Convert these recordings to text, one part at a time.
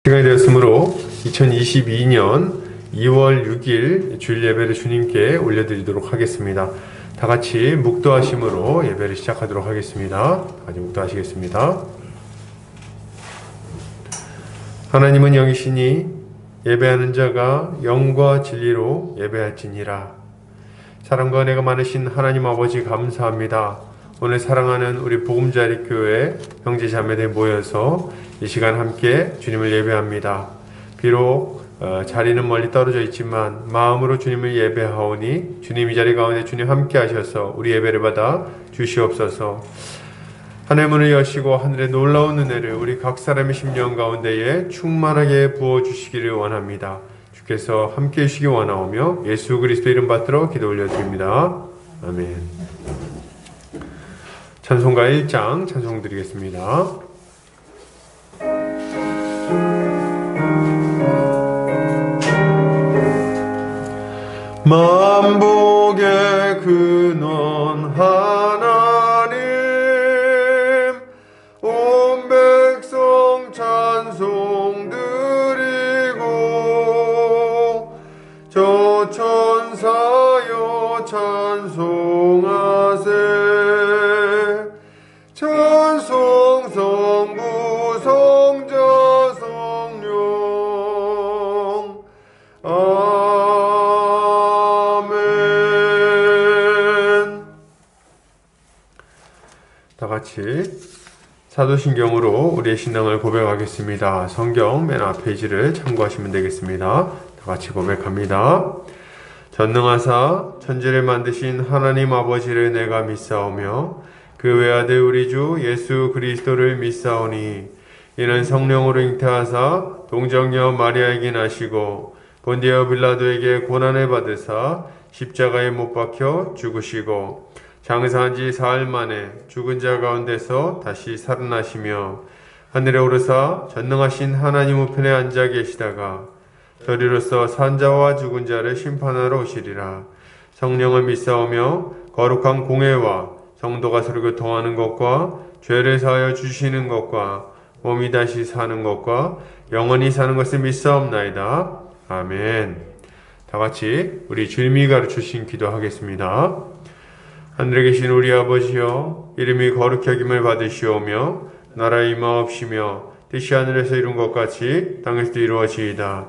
시간이 되었으므로 2022년 2월 6일 주일 예배를 주님께 올려드리도록 하겠습니다. 다 같이 묵도하심으로 예배를 시작하도록 하겠습니다. 같이 묵도하시겠습니다. 하나님은 영이시니 예배하는 자가 영과 진리로 예배할지니라. 사랑과 은혜가 많으신 하나님 아버지 감사합니다. 오늘 사랑하는 우리 복음자리 교회 형제 자매들 모여서 이 시간 함께 주님을 예배합니다. 비록 자리는 멀리 떨어져 있지만 마음으로 주님을 예배하오니 주님 이 자리 가운데 주님 함께 하셔서 우리 예배를 받아 주시옵소서. 하늘의 문을 여시고 하늘의 놀라운 은혜를 우리 각 사람의 심령 가운데에 충만하게 부어주시기를 원합니다. 주께서 함께 해주시기 원하오며 예수 그리스도 이름 받들어 기도 올려드립니다. 아멘. 찬송가 1장 찬송 드리겠습니다. 만복의 근원 하나님, 온 백성 찬송 드리고 저 천사여 찬송하세. 찬송 성부 성자 성령 아멘. 다같이 사도신경으로 우리의 신앙을 고백하겠습니다. 성경 맨 앞 페이지를 참고하시면 되겠습니다. 다같이 고백합니다. 전능하사 천지를 만드신 하나님 아버지를 내가 믿사오며 그 외아들 우리 주 예수 그리스도를 믿사오니 이는 성령으로 잉태하사 동정녀 마리아에게 나시고 본디오 빌라도에게 고난을 받으사 십자가에 못 박혀 죽으시고 장사한 지 사흘 만에 죽은 자 가운데서 다시 살아나시며 하늘에 오르사 전능하신 하나님 우편에 앉아 계시다가 저리로서 산자와 죽은 자를 심판하러 오시리라. 성령을 믿사오며 거룩한 공회와 성도가 서로 교통하는 것과 죄를 사하여 주시는 것과 몸이 다시 사는 것과 영원히 사는 것을 믿사옵나이다. 아멘. 다같이 우리 주님이 가르치신 기도하겠습니다. 하늘에 계신 우리 아버지여, 이름이 거룩히 여김을 받으시오며 나라 임하옵시며 뜻이 하늘에서 이룬 것 같이 땅에서도 이루어지이다.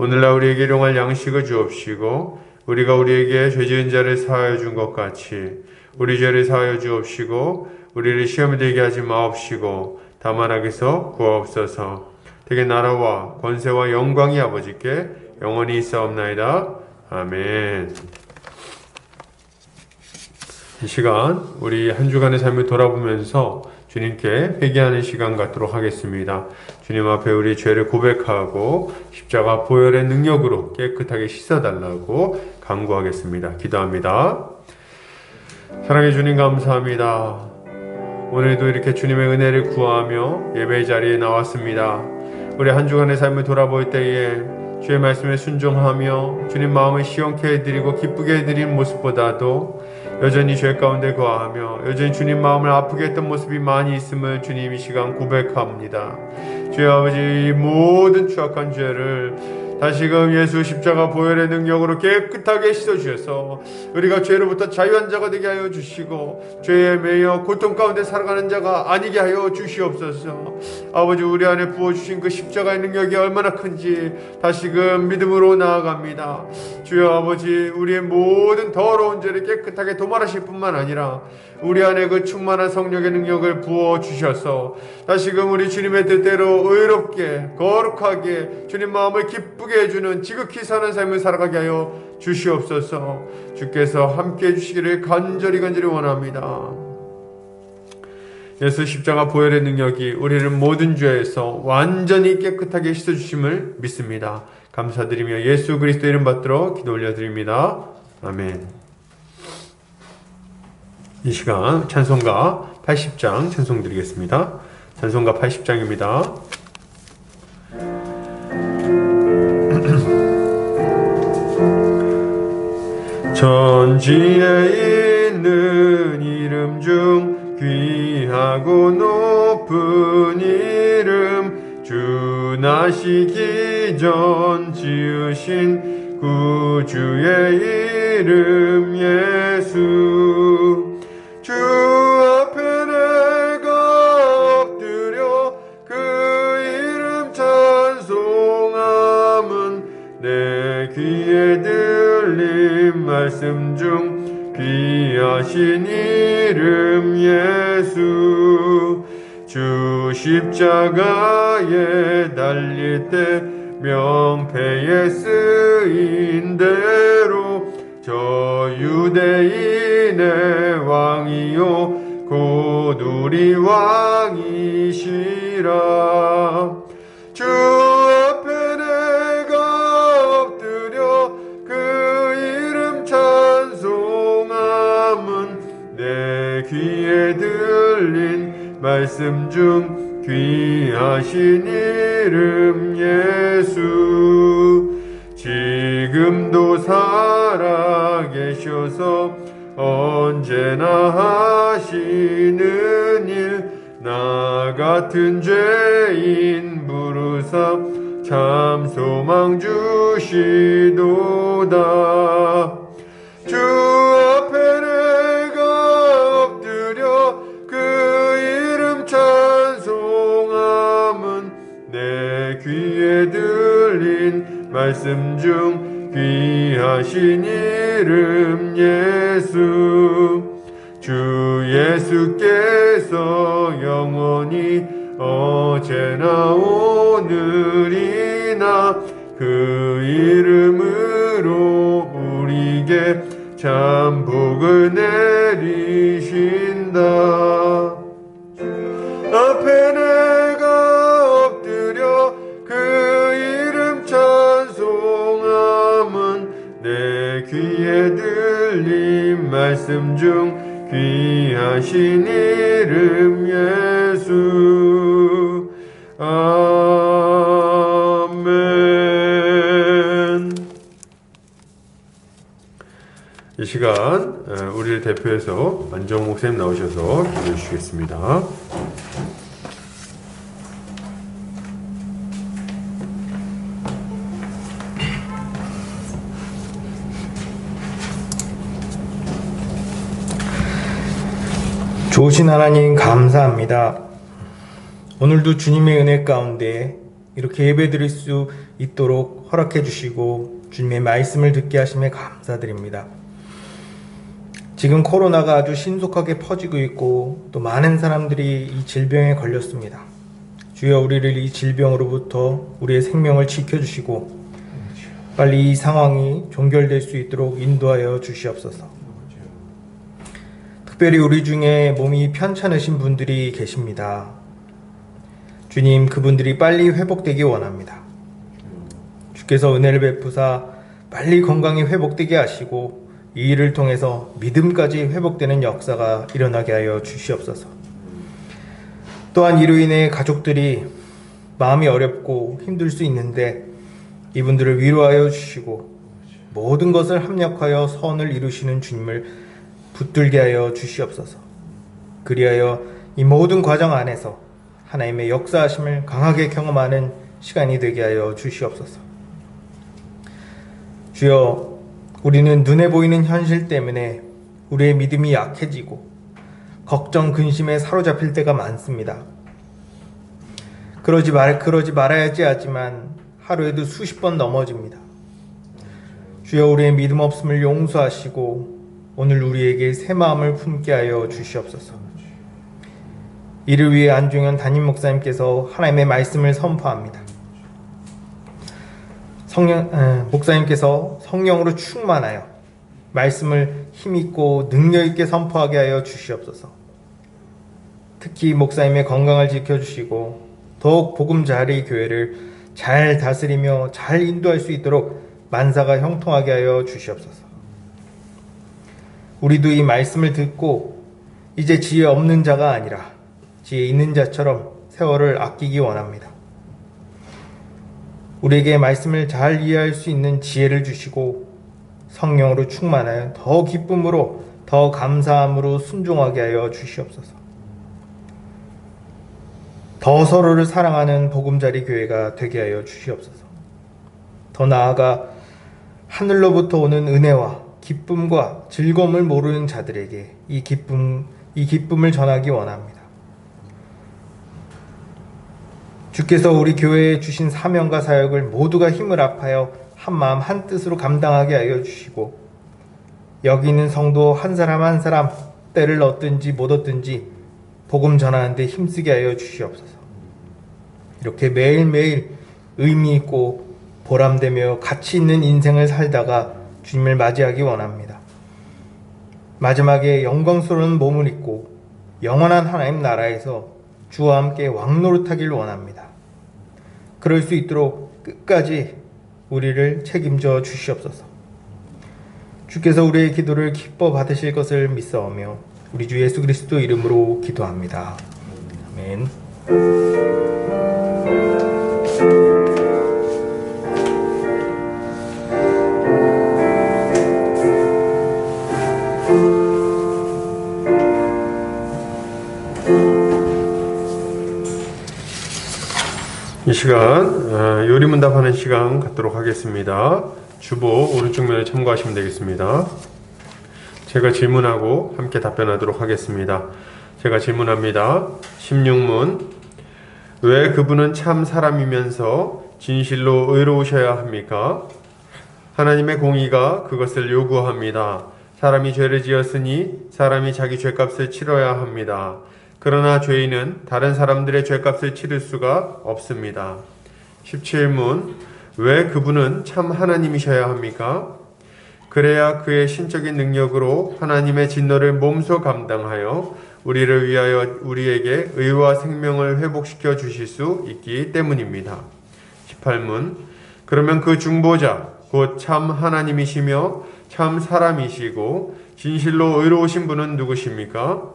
오늘날 우리에게 일용할 양식을 주옵시고 우리가 우리에게 죄 지은 자를 사하여 준 것 같이 우리 죄를 사하여 주옵시고 우리를 시험에 들게 하지 마옵시고 다만 악에서 구하옵소서. 되게 나라와 권세와 영광이 아버지께 영원히 있사옵나이다. 아멘. 이 시간 우리 한 주간의 삶을 돌아보면서 주님께 회개하는 시간 갖도록 하겠습니다. 주님 앞에 우리 죄를 고백하고 십자가 보혈의 능력으로 깨끗하게 씻어달라고 간구하겠습니다. 기도합니다. 사랑해 주님 감사합니다. 오늘도 이렇게 주님의 은혜를 구하며 예배의 자리에 나왔습니다. 우리 한 주간의 삶을 돌아볼 때에 주의 말씀에 순종하며 주님 마음을 시원케 해드리고 기쁘게 해드리는 모습보다도 여전히 죄 가운데 거하며 여전히 주님 마음을 아프게 했던 모습이 많이 있음을 주님 이 시간 고백합니다. 주의 아버지 모든 추악한 죄를 다시금 예수 십자가 보혈의 능력으로 깨끗하게 씻어주셔서 우리가 죄로부터 자유한 자가 되게 하여 주시고 죄에 매여 고통 가운데 살아가는 자가 아니게 하여 주시옵소서. 아버지 우리 안에 부어주신 그 십자가의 능력이 얼마나 큰지 다시금 믿음으로 나아갑니다. 주여 아버지 우리의 모든 더러운 죄를 깨끗하게 도말하실 뿐만 아니라 우리 안에 그 충만한 성령의 능력을 부어주셔서 다시금 우리 주님의 뜻대로 의롭게 거룩하게 주님 마음을 기쁘게 해주는 지극히 사는 삶을 살아가게 하여 주시옵소서. 주께서 함께 해주시기를 간절히 원합니다. 예수 십자가 보혈의 능력이 우리를 모든 죄에서 완전히 깨끗하게 씻어주심을 믿습니다. 감사드리며 예수 그리스도 이름 받들어 기도 올려드립니다. 아멘. 이 시간 찬송가 80장 찬송 드리겠습니다. 찬송가 80장입니다. 천지에 있는 이름 중 귀하고 높은 이름 주 나시기 전 지으신 구주의 이름 예수. 주 앞에 내가 엎드려 그 이름 찬송함은 내 귀에 들린 말씀 중 귀하신 이름 예수. 주 십자가에 달릴 때 명패에 쓰인 대로 저 유대인의 왕이요 곧 우리 왕이시라. 주 앞에 내가 엎드려 그 이름 찬송함은 내 귀에 들린 말씀 중 귀하신 이름 예수. 지금도 살아계셔서 언제나 하시는 일, 나 같은 죄인 부르사 참 소망 주시도다. 주 앞에 내가 엎드려 그 이름 찬송함은 내 귀에 들린 말씀 중 귀하신 이름 예수. 주 예수께서 영원히 어제나 오늘이나 그 이름으로 우리에게 참 복을 내리신다. 앞에 내가 엎드려 그 이름 찬송함은 내 귀에 들린 말씀 중 귀하신 이름 예수. 아멘. 이 시간 우리를 대표해서 안정 목사님 나오셔서 기도해 주시겠습니다. 좋으신 하나님 감사합니다. 오늘도 주님의 은혜 가운데 이렇게 예배드릴 수 있도록 허락해 주시고 주님의 말씀을 듣게 하심에 감사드립니다. 지금 코로나가 아주 신속하게 퍼지고 있고 또 많은 사람들이 이 질병에 걸렸습니다. 주여 우리를 이 질병으로부터 우리의 생명을 지켜주시고 빨리 이 상황이 종결될 수 있도록 인도하여 주시옵소서. 특별히 우리 중에 몸이 편찮으신 분들이 계십니다. 주님, 그분들이 빨리 회복되기 원합니다. 주께서 은혜를 베푸사 빨리 건강이 회복되게 하시고 이 일을 통해서 믿음까지 회복되는 역사가 일어나게 하여 주시옵소서. 또한 이로 인해 가족들이 마음이 어렵고 힘들 수 있는데 이분들을 위로하여 주시고 모든 것을 합력하여 선을 이루시는 주님을 붙들게 하여 주시옵소서. 그리하여 이 모든 과정 안에서 하나님의 역사하심을 강하게 경험하는 시간이 되게 하여 주시옵소서. 주여, 우리는 눈에 보이는 현실 때문에 우리의 믿음이 약해지고 걱정, 근심에 사로잡힐 때가 많습니다. 그러지 말아야지 하지만 하루에도 수십 번 넘어집니다. 주여, 우리의 믿음 없음을 용서하시고 오늘 우리에게 새 마음을 품게 하여 주시옵소서. 이를 위해 안종현 담임 목사님께서 하나님의 말씀을 선포합니다. 목사님께서 성령으로 충만하여 말씀을 힘있고 능력있게 선포하게 하여 주시옵소서. 특히 목사님의 건강을 지켜주시고 더욱 복음자리 교회를 잘 다스리며 잘 인도할 수 있도록 만사가 형통하게 하여 주시옵소서. 우리도 이 말씀을 듣고 이제 지혜 없는 자가 아니라 지혜 있는 자처럼 세월을 아끼기 원합니다. 우리에게 말씀을 잘 이해할 수 있는 지혜를 주시고 성령으로 충만하여 더 기쁨으로 더 감사함으로 순종하게 하여 주시옵소서. 더 서로를 사랑하는 보금자리 교회가 되게 하여 주시옵소서. 더 나아가 하늘로부터 오는 은혜와 기쁨과 즐거움을 모르는 자들에게 이 기쁨을 전하기 원합니다. 주께서 우리 교회에 주신 사명과 사역을 모두가 힘을 합하여 한 마음 한 뜻으로 감당하게 하여 주시고, 여기 있는 성도 한 사람 한 사람 때를 얻든지 못 얻든지 복음 전하는 데 힘쓰게 하여 주시옵소서. 이렇게 매일매일 의미 있고 보람되며 가치 있는 인생을 살다가 주님을 맞이하기 원합니다. 마지막에 영광스러운 몸을 입고 영원한 하나님 나라에서 주와 함께 왕노릇하길 원합니다. 그럴 수 있도록 끝까지 우리를 책임져 주시옵소서. 주께서 우리의 기도를 기뻐 받으실 것을 믿사오며 우리 주 예수 그리스도 이름으로 기도합니다. 아멘. 이 시간 요리문답하는 시간 갖도록 하겠습니다. 주보 오른쪽 면에 참고하시면 되겠습니다. 제가 질문하고 함께 답변하도록 하겠습니다. 제가 질문합니다. 16문, 왜 그분은 참 사람이면서 진실로 의로우셔야 합니까? 하나님의 공의가 그것을 요구합니다. 사람이 죄를 지었으니 사람이 자기 죄값을 치러야 합니다. 그러나 죄인은 다른 사람들의 죄값을 치를 수가 없습니다. 17문, 왜 그분은 참 하나님이셔야 합니까? 그래야 그의 신적인 능력으로 하나님의 진노를 몸소 감당하여 우리를 위하여 우리에게 의와 생명을 회복시켜 주실 수 있기 때문입니다. 18문, 그러면 그 중보자 곧 참 하나님이시며 참 사람이시고 진실로 의로우신 분은 누구십니까?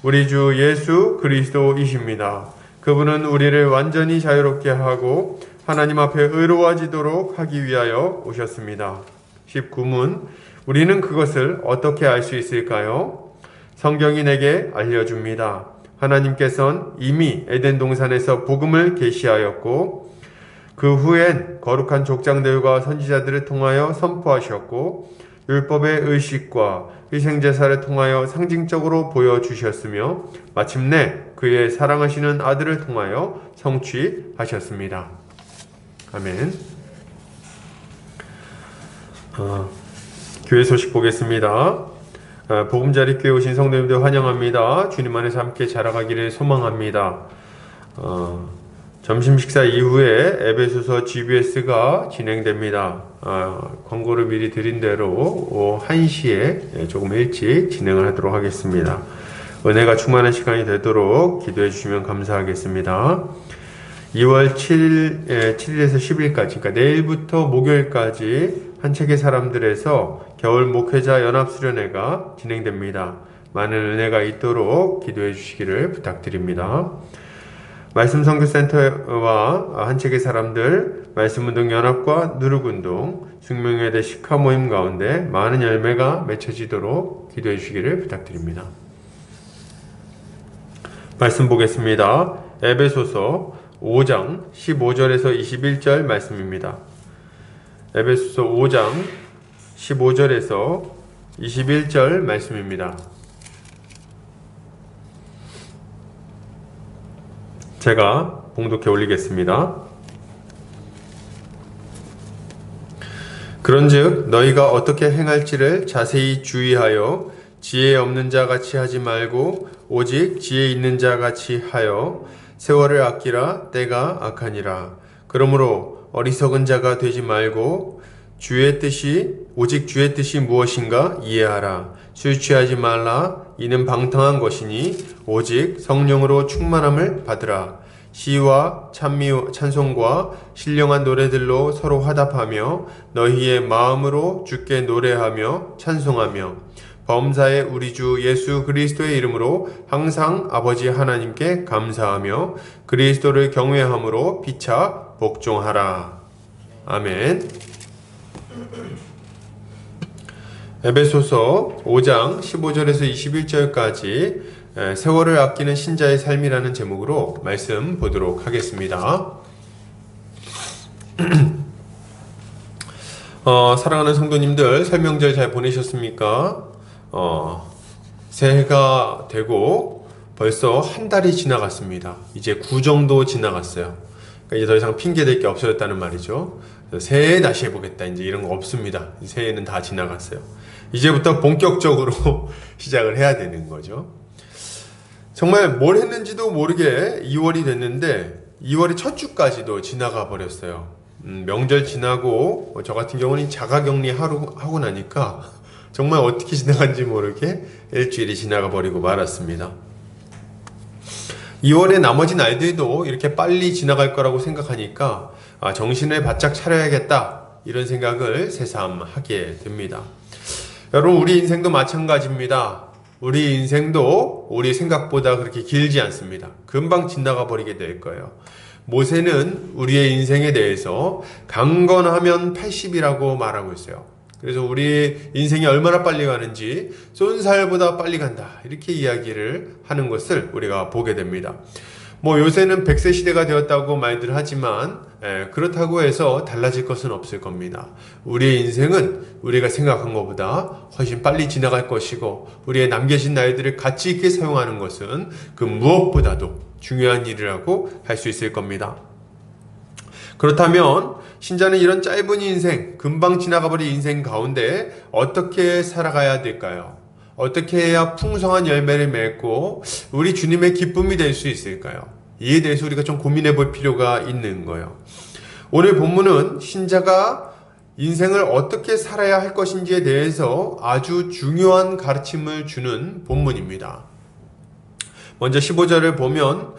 우리 주 예수 그리스도이십니다. 그분은 우리를 완전히 자유롭게 하고 하나님 앞에 의로워지도록 하기 위하여 오셨습니다. 19문, 우리는 그것을 어떻게 알 수 있을까요? 성경이 내게 알려줍니다. 하나님께서는 이미 에덴 동산에서 복음을 계시하였고 그 후엔 거룩한 족장들과 선지자들을 통하여 선포하셨고 율법의 의식과 희생제사를 통하여 상징적으로 보여주셨으며 마침내 그의 사랑하시는 아들을 통하여 성취하셨습니다. 아멘. 교회 소식 보겠습니다. 보금자리 교회 오신 성도님들 환영합니다. 주님 안에서 함께 자라가기를 소망합니다. 점심 식사 이후에 에베소서 GBS가 진행됩니다. 광고를 미리 드린 대로 오후 1시에 조금 일찍 진행을 하도록 하겠습니다. 은혜가 충만한 시간이 되도록 기도해 주시면 감사하겠습니다. 2월 7일에서 10일까지, 그러니까 내일부터 목요일까지 한책의 사람들에서 겨울 목회자 연합수련회가 진행됩니다. 많은 은혜가 있도록 기도해 주시기를 부탁드립니다. 말씀선교센터와 한책의 사람들, 말씀운동연합과 누룩운동, 숙명여대 식화 모임 가운데 많은 열매가 맺혀지도록 기도해 주시기를 부탁드립니다. 말씀 보겠습니다. 에베소서 5장 15절에서 21절 말씀입니다. 에베소서 5장 15절에서 21절 말씀입니다. 제가 봉독해 올리겠습니다. 그런즉 너희가 어떻게 행할지를 자세히 주의하여 지혜 없는 자 같이 하지 말고 오직 지혜 있는 자 같이 하여 세월을 아끼라. 때가 악하니라. 그러므로 어리석은 자가 되지 말고 오직 주의 뜻이 무엇인가 이해하라. 술 취하지 말라. 이는 방탕한 것이니 오직 성령으로 충만함을 받으라. 시와 찬송과 신령한 노래들로 서로 화답하며 너희의 마음으로 주께 노래하며 찬송하며 범사의 우리 주 예수 그리스도의 이름으로 항상 아버지 하나님께 감사하며 그리스도를 경외함으로 피차 복종하라. 아멘. 에베소서 5장 15절에서 21절까지 세월을 아끼는 신자의 삶이라는 제목으로 말씀 보도록 하겠습니다. 사랑하는 성도님들, 설명절 잘 보내셨습니까? 새해가 되고 벌써 한 달이 지나갔습니다. 이제 9 정도 지나갔어요. 그러니까 이제 더 이상 핑계댈 게 없어졌다는 말이죠. 새해 다시 해보겠다, 이제 이런 거 없습니다. 새해는 다 지나갔어요. 이제부터 본격적으로 시작을 해야 되는 거죠. 정말 뭘 했는지도 모르게 2월이 됐는데 2월의 첫 주까지도 지나가 버렸어요. 명절 지나고 저 같은 경우는 자가격리 하고 나니까 정말 어떻게 지나간지 모르게 일주일이 지나가 버리고 말았습니다. 2월의 나머지 날들도 이렇게 빨리 지나갈 거라고 생각하니까 정신을 바짝 차려야겠다, 이런 생각을 새삼 하게 됩니다. 여러분, 우리 인생도 마찬가지입니다. 우리 인생도 우리 생각보다 그렇게 길지 않습니다. 금방 지나가 버리게 될 거예요. 모세는 우리의 인생에 대해서 강건하면 80이라고 말하고 있어요. 그래서 우리 인생이 얼마나 빨리 가는지 쏜살보다 빨리 간다, 이렇게 이야기를 하는 것을 우리가 보게 됩니다. 요새는 100세 시대가 되었다고 말들 하지만 그렇다고 해서 달라질 것은 없을 겁니다. 우리의 인생은 우리가 생각한 것보다 훨씬 빨리 지나갈 것이고, 우리의 남겨진 나이들을 가치 있게 사용하는 것은 그 무엇보다도 중요한 일이라고 할 수 있을 겁니다. 그렇다면 신자는 이런 짧은 인생, 금방 지나가버린 인생 가운데 어떻게 살아가야 될까요? 어떻게 해야 풍성한 열매를 맺고 우리 주님의 기쁨이 될 수 있을까요? 이에 대해서 우리가 좀 고민해 볼 필요가 있는 거예요. 오늘 본문은 신자가 인생을 어떻게 살아야 할 것인지에 대해서 아주 중요한 가르침을 주는 본문입니다. 먼저 15절을 보면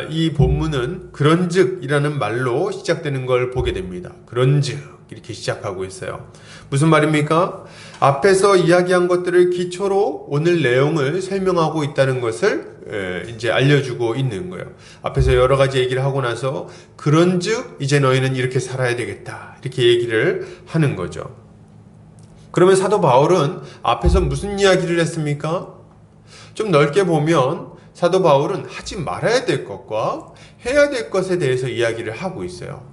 이 본문은 그런즉 이라는 말로 시작되는 걸 보게 됩니다. 그런즉 이렇게 시작하고 있어요. 무슨 말입니까? 앞에서 이야기한 것들을 기초로 오늘 내용을 설명하고 있다는 것을 이제 알려주고 있는 거예요. 앞에서 여러 가지 얘기를 하고 나서 그런즉 이제 너희는 이렇게 살아야 되겠다, 이렇게 얘기를 하는 거죠. 그러면 사도 바울은 앞에서 무슨 이야기를 했습니까? 좀 넓게 보면 사도 바울은 하지 말아야 될 것과 해야 될 것에 대해서 이야기를 하고 있어요.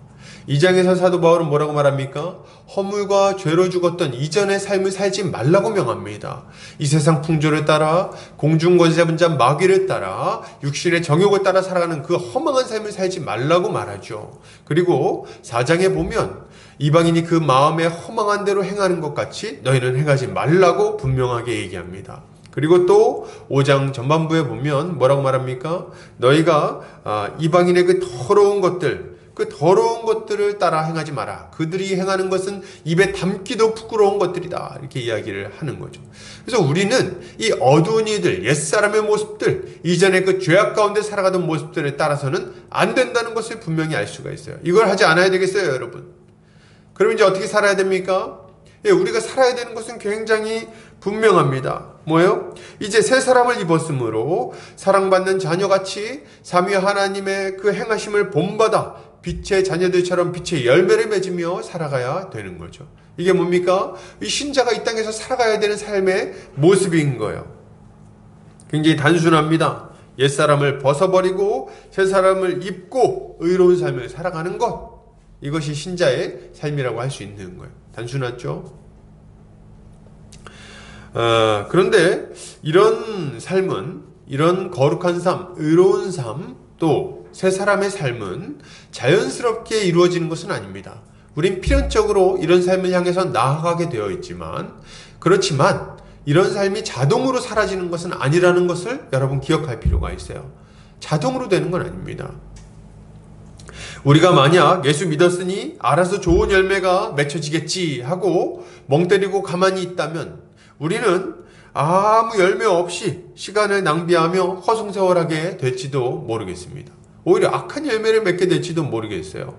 2장에서 사도 바울은 뭐라고 말합니까? 허물과 죄로 죽었던 이전의 삶을 살지 말라고 명합니다. 이 세상 풍조를 따라 공중권세 자 마귀를 따라 육신의 정욕을 따라 살아가는 그 허망한 삶을 살지 말라고 말하죠. 그리고 4장에 보면 이방인이 그 마음에 허망한 대로 행하는 것 같이 너희는 행하지 말라고 분명하게 얘기합니다. 그리고 또 5장 전반부에 보면 뭐라고 말합니까? 너희가 이방인의 그 더러운 것들을 따라 행하지 마라. 그들이 행하는 것은 입에 담기도 부끄러운 것들이다, 이렇게 이야기를 하는 거죠. 그래서 우리는 이 어두운 이들, 옛사람의 모습들, 이전에 그 죄악 가운데 살아가던 모습들에 따라서는 안 된다는 것을 분명히 알 수가 있어요. 이걸 하지 않아야 되겠어요, 여러분? 그럼 이제 어떻게 살아야 됩니까? 우리가 살아야 되는 것은 굉장히 분명합니다. 뭐예요? 이제 새 사람을 입었으므로 사랑받는 자녀같이 삼위 하나님의 그 행하심을 본받아 빛의 자녀들처럼 빛의 열매를 맺으며 살아가야 되는 거죠. 이게 뭡니까? 이 신자가 이 땅에서 살아가야 되는 삶의 모습인 거예요. 굉장히 단순합니다. 옛사람을 벗어버리고 새 사람을 입고 의로운 삶을 살아가는 것, 이것이 신자의 삶이라고 할 수 있는 거예요. 단순하죠? 그런데 이런 삶은, 이런 거룩한 삶, 의로운 삶, 또 새 사람의 삶은 자연스럽게 이루어지는 것은 아닙니다. 우린 필연적으로 이런 삶을 향해서 나아가게 되어 있지만, 그렇지만 이런 삶이 자동으로 사라지는 것은 아니라는 것을 여러분 기억할 필요가 있어요. 자동으로 되는 건 아닙니다. 우리가 만약 예수 믿었으니 알아서 좋은 열매가 맺혀지겠지 하고 멍 때리고 가만히 있다면 우리는 아무 열매 없이 시간을 낭비하며 허송세월하게 될지도 모르겠습니다. 오히려 악한 열매를 맺게 될지도 모르겠어요.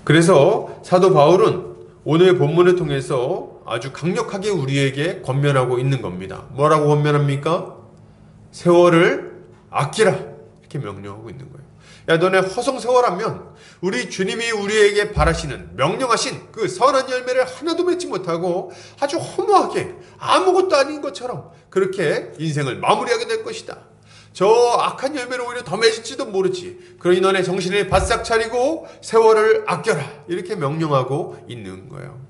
그래서 사도 바울은 오늘 본문을 통해서 아주 강력하게 우리에게 권면하고 있는 겁니다. 뭐라고 권면합니까? 세월을 아끼라, 이렇게 명령하고 있는 거예요. 야, 너네 허송세월하면 우리 주님이 우리에게 바라시는 명령하신 그 선한 열매를 하나도 맺지 못하고 아주 허무하게 아무것도 아닌 것처럼 그렇게 인생을 마무리하게 될 것이다. 저 악한 열매를 오히려 더 맺을지도 모르지. 그러니 너네 정신을 바싹 차리고 세월을 아껴라. 이렇게 명령하고 있는 거예요.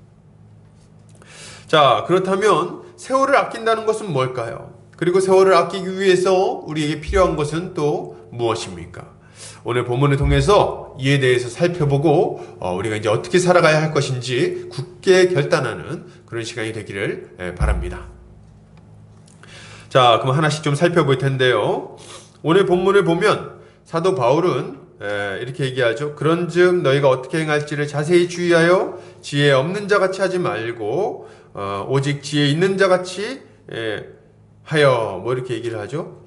자, 그렇다면 세월을 아낀다는 것은 뭘까요? 그리고 세월을 아끼기 위해서 우리에게 필요한 것은 또 무엇입니까? 오늘 본문을 통해서 이에 대해서 살펴보고 우리가 이제 어떻게 살아가야 할 것인지 굳게 결단하는 그런 시간이 되기를 바랍니다. 자, 그럼 하나씩 좀 살펴볼 텐데요. 오늘 본문을 보면 사도 바울은 이렇게 얘기하죠. 그런즉 너희가 어떻게 행할지를 자세히 주의하여 지혜 없는 자같이 하지 말고 오직 지혜 있는 자같이 하여 이렇게 얘기를 하죠.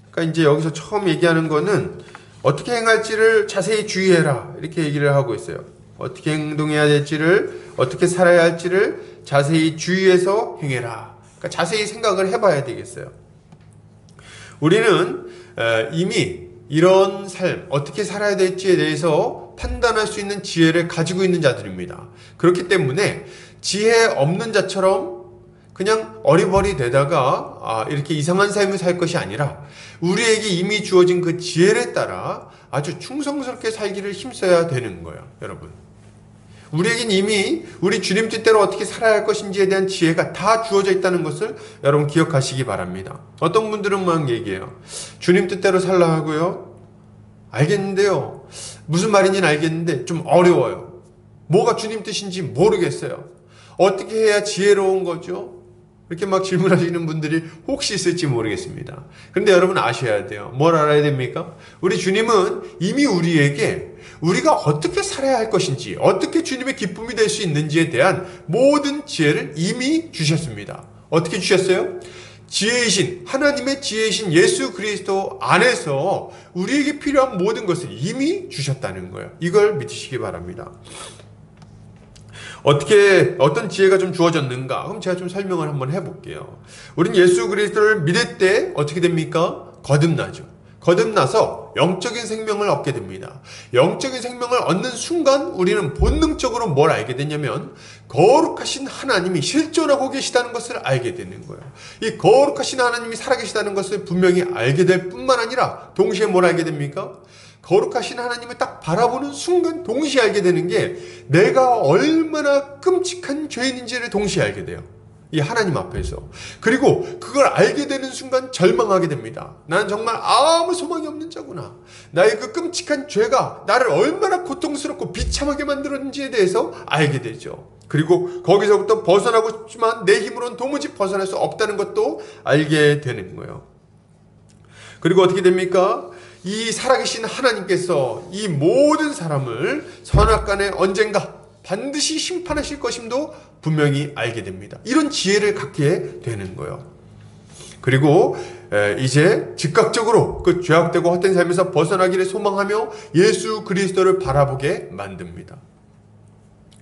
그러니까 이제 여기서 처음 얘기하는 거는 어떻게 행할지를 자세히 주의해라 이렇게 얘기를 하고 있어요. 어떻게 행동해야 될지를, 어떻게 살아야 할지를 자세히 주의해서 행해라. 그러니까 자세히 생각을 해봐야 되겠어요. 우리는 이미 이런 삶, 어떻게 살아야 될지에 대해서 판단할 수 있는 지혜를 가지고 있는 자들입니다. 그렇기 때문에 지혜 없는 자처럼 그냥 어리버리 되다가 이렇게 이상한 삶을 살 것이 아니라 우리에게 이미 주어진 그 지혜를 따라 아주 충성스럽게 살기를 힘써야 되는 거예요, 여러분. 우리에겐 이미 우리 주님 뜻대로 어떻게 살아야 할 것인지에 대한 지혜가 다 주어져 있다는 것을 여러분 기억하시기 바랍니다. 어떤 분들은 막 얘기해요. 주님 뜻대로 살라 하고요. 알겠는데요. 무슨 말인지는 알겠는데 좀 어려워요. 뭐가 주님 뜻인지 모르겠어요. 어떻게 해야 지혜로운 거죠? 이렇게 막 질문하시는 분들이 혹시 있을지 모르겠습니다. 그런데 여러분 아셔야 돼요. 뭘 알아야 됩니까? 우리 주님은 이미 우리에게 우리가 어떻게 살아야 할 것인지, 어떻게 주님의 기쁨이 될 수 있는지에 대한 모든 지혜를 이미 주셨습니다. 어떻게 주셨어요? 지혜이신, 하나님의 지혜이신 예수 그리스도 안에서 우리에게 필요한 모든 것을 이미 주셨다는 거예요. 이걸 믿으시기 바랍니다. 어떤 지혜가 좀 주어졌는가? 그럼 제가 좀 설명을 한번 해볼게요. 우린 예수 그리스도를 믿을 때 어떻게 됩니까? 거듭나죠. 거듭나서 영적인 생명을 얻게 됩니다. 영적인 생명을 얻는 순간 우리는 본능적으로 뭘 알게 되냐면 거룩하신 하나님이 실존하고 계시다는 것을 알게 되는 거예요. 이 거룩하신 하나님이 살아계시다는 것을 분명히 알게 될 뿐만 아니라 동시에 뭘 알게 됩니까? 거룩하신 하나님을 딱 바라보는 순간 동시에 알게 되는 게 내가 얼마나 끔찍한 죄인인지를 동시에 알게 돼요. 이 하나님 앞에서. 그리고 그걸 알게 되는 순간 절망하게 됩니다. 나는 정말 아무 소망이 없는 자구나. 나의 그 끔찍한 죄가 나를 얼마나 고통스럽고 비참하게 만들었는지에 대해서 알게 되죠. 그리고 거기서부터 벗어나고 싶지만 내 힘으로는 도무지 벗어날 수 없다는 것도 알게 되는 거예요. 그리고 어떻게 됩니까? 이 살아계신 하나님께서 이 모든 사람을 선악간에 언젠가 반드시 심판하실 것임도 분명히 알게 됩니다. 이런 지혜를 갖게 되는 거예요. 그리고 이제 즉각적으로 그 죄악되고 헛된 삶에서 벗어나기를 소망하며 예수 그리스도를 바라보게 만듭니다.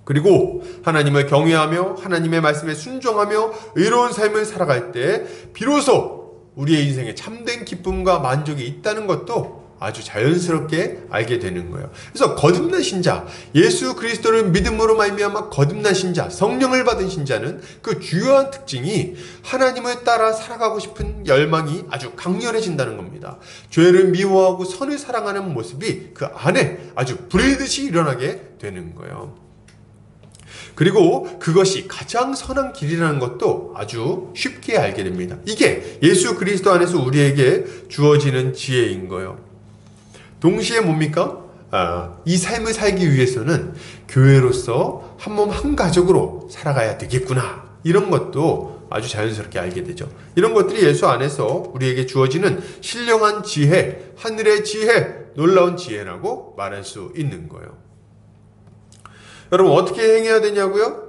그리고 하나님을 경외하며 하나님의 말씀에 순종하며 의로운 삶을 살아갈 때 비로소 우리의 인생에 참된 기쁨과 만족이 있다는 것도 아주 자연스럽게 알게 되는 거예요. 그래서 거듭나신 자, 예수 그리스도를 믿음으로 말미암아 거듭나신 자, 성령을 받으신 자는 그 주요한 특징이 하나님을 따라 살아가고 싶은 열망이 아주 강렬해진다는 겁니다. 죄를 미워하고 선을 사랑하는 모습이 그 안에 아주 불의듯이 일어나게 되는 거예요. 그리고 그것이 가장 선한 길이라는 것도 아주 쉽게 알게 됩니다. 이게 예수 그리스도 안에서 우리에게 주어지는 지혜인 거예요. 동시에 뭡니까? 이 삶을 살기 위해서는 교회로서 한 몸 한 가족으로 살아가야 되겠구나. 이런 것도 아주 자연스럽게 알게 되죠. 이런 것들이 예수 안에서 우리에게 주어지는 신령한 지혜, 하늘의 지혜, 놀라운 지혜라고 말할 수 있는 거예요. 여러분 어떻게 행해야 되냐고요?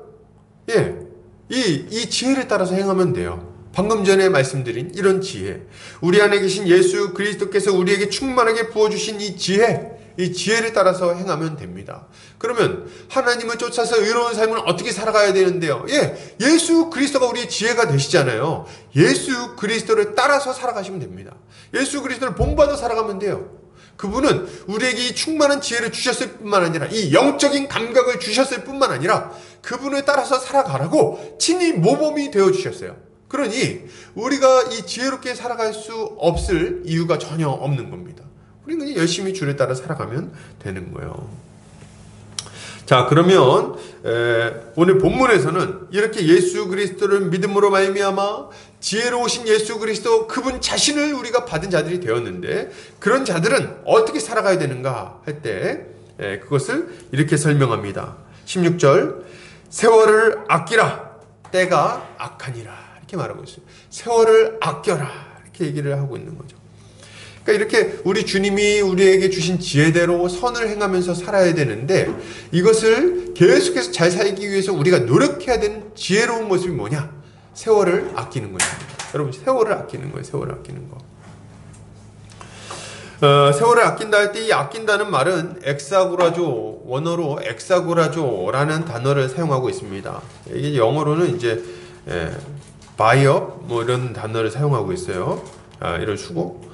이 지혜를 따라서 행하면 돼요. 방금 전에 말씀드린 이런 지혜, 우리 안에 계신 예수 그리스도께서 우리에게 충만하게 부어주신 이 지혜를 따라서 행하면 됩니다. 그러면 하나님을 쫓아서 의로운 삶을 어떻게 살아가야 되는데요? 예수 그리스도가 우리의 지혜가 되시잖아요. 예수 그리스도를 따라서 살아가시면 됩니다. 예수 그리스도를 본받아 살아가면 돼요. 그분은 우리에게 이 충만한 지혜를 주셨을 뿐만 아니라 이 영적인 감각을 주셨을 뿐만 아니라 그분을 따라서 살아가라고 친히 모범이 되어 주셨어요. 그러니 우리가 이 지혜롭게 살아갈 수 없을 이유가 전혀 없는 겁니다. 우리는 그냥 열심히 주를 따라 살아가면 되는 거예요. 자, 그러면 오늘 본문에서는 이렇게 예수 그리스도를 믿음으로 말미암아 지혜로우신 예수 그리스도 그분 자신을 우리가 받은 자들이 되었는데, 그런 자들은 어떻게 살아가야 되는가 할 때 그것을 이렇게 설명합니다. 16절, 세월을 아끼라 때가 악하니라, 이렇게 말하고 있어요. 세월을 아껴라, 이렇게 얘기를 하고 있는 거죠. 그러니까 이렇게 우리 주님이 우리에게 주신 지혜대로 선을 행하면서 살아야 되는데, 이것을 계속해서 잘 살기 위해서 우리가 노력해야 되는 지혜로운 모습이 뭐냐? 세월을 아끼는 것입니다. 여러분, 세월을 아끼는 거예요. 세월을 아끼는 거. 세월을 아낀다 할 때 이 아낀다는 말은 엑사고라조, 원어로 엑사고라조라는 단어를 사용하고 있습니다. 이게 영어로는 이제 바이업 뭐 이런 단어를 사용하고 있어요. 이런 수고.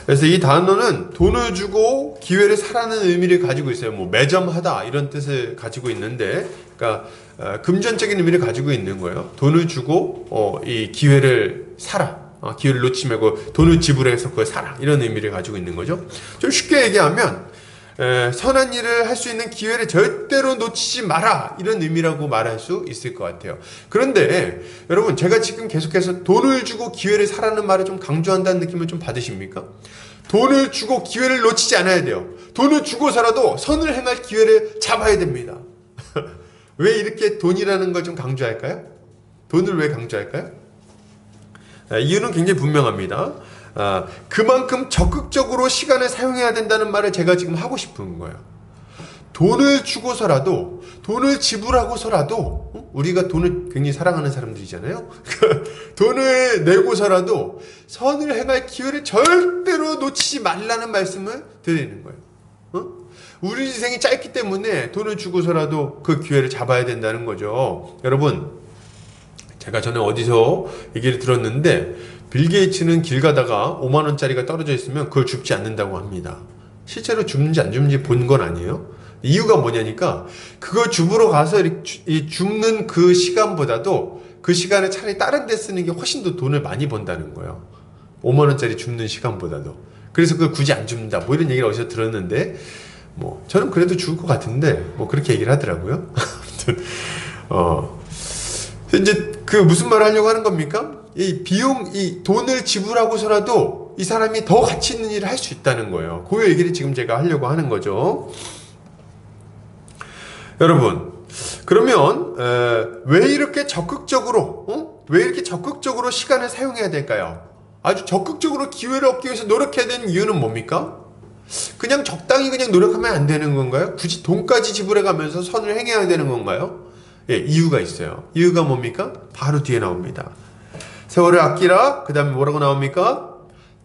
그래서 이 단어는 돈을 주고 기회를 사라는 의미를 가지고 있어요. 뭐 매점하다 이런 뜻을 가지고 있는데, 그러니까 금전적인 의미를 가지고 있는 거예요. 돈을 주고 이 기회를 사라. 기회를 놓지 말고 돈을 지불해서 그걸 사라, 이런 의미를 가지고 있는 거죠. 좀 쉽게 얘기하면 선한 일을 할 수 있는 기회를 절대로 놓치지 마라, 이런 의미라고 말할 수 있을 것 같아요. 그런데 여러분, 제가 지금 계속해서 돈을 주고 기회를 사라는 말을 좀 강조한다는 느낌을 좀 받으십니까? 돈을 주고 기회를 놓치지 않아야 돼요. 돈을 주고서라도 선을 행할 기회를 잡아야 됩니다. 왜 이렇게 돈이라는 걸 좀 강조할까요? 돈을 왜 강조할까요? 이유는 굉장히 분명합니다. 그만큼 적극적으로 시간을 사용해야 된다는 말을 제가 지금 하고 싶은 거예요. 돈을 주고서라도, 돈을 지불하고서라도, 우리가 돈을 굉장히 사랑하는 사람들이잖아요. 돈을 내고서라도 선을 행할 기회를 절대로 놓치지 말라는 말씀을 드리는 거예요. 우리 인생이 짧기 때문에 돈을 주고서라도 그 기회를 잡아야 된다는 거죠. 여러분, 제가 전에 어디서 얘기를 들었는데, 빌 게이츠는 길 가다가 5만원짜리가 떨어져 있으면 그걸 줍지 않는다고 합니다. 실제로 줍는지 안 줍는지 본 건 아니에요. 이유가 뭐냐니까, 그걸 줍으러 가서 이 줍는 그 시간보다도 그 시간을 차라리 다른 데 쓰는 게 훨씬 더 돈을 많이 번다는 거예요. 5만원짜리 줍는 시간보다도. 그래서 그걸 굳이 안 줍는다, 뭐 이런 얘기를 어디서 들었는데, 뭐 저는 그래도 죽을 것 같은데 뭐 그렇게 얘기를 하더라고요. 이제 그 무슨 말을 하려고 하는 겁니까? 이 비용, 이 돈을 지불하고서라도 이 사람이 더 가치 있는 일을 할 수 있다는 거예요. 그 얘기를 지금 제가 하려고 하는 거죠. 여러분, 그러면 왜 이렇게 적극적으로 시간을 사용해야 될까요? 아주 적극적으로 기회를 얻기 위해서 노력해야 되는 이유는 뭡니까? 그냥 적당히 그냥 노력하면 안 되는 건가요? 굳이 돈까지 지불해 가면서 선을 행해야 되는 건가요? 예, 이유가 있어요. 이유가 뭡니까? 바로 뒤에 나옵니다. 세월을 아끼라, 그 다음에 뭐라고 나옵니까?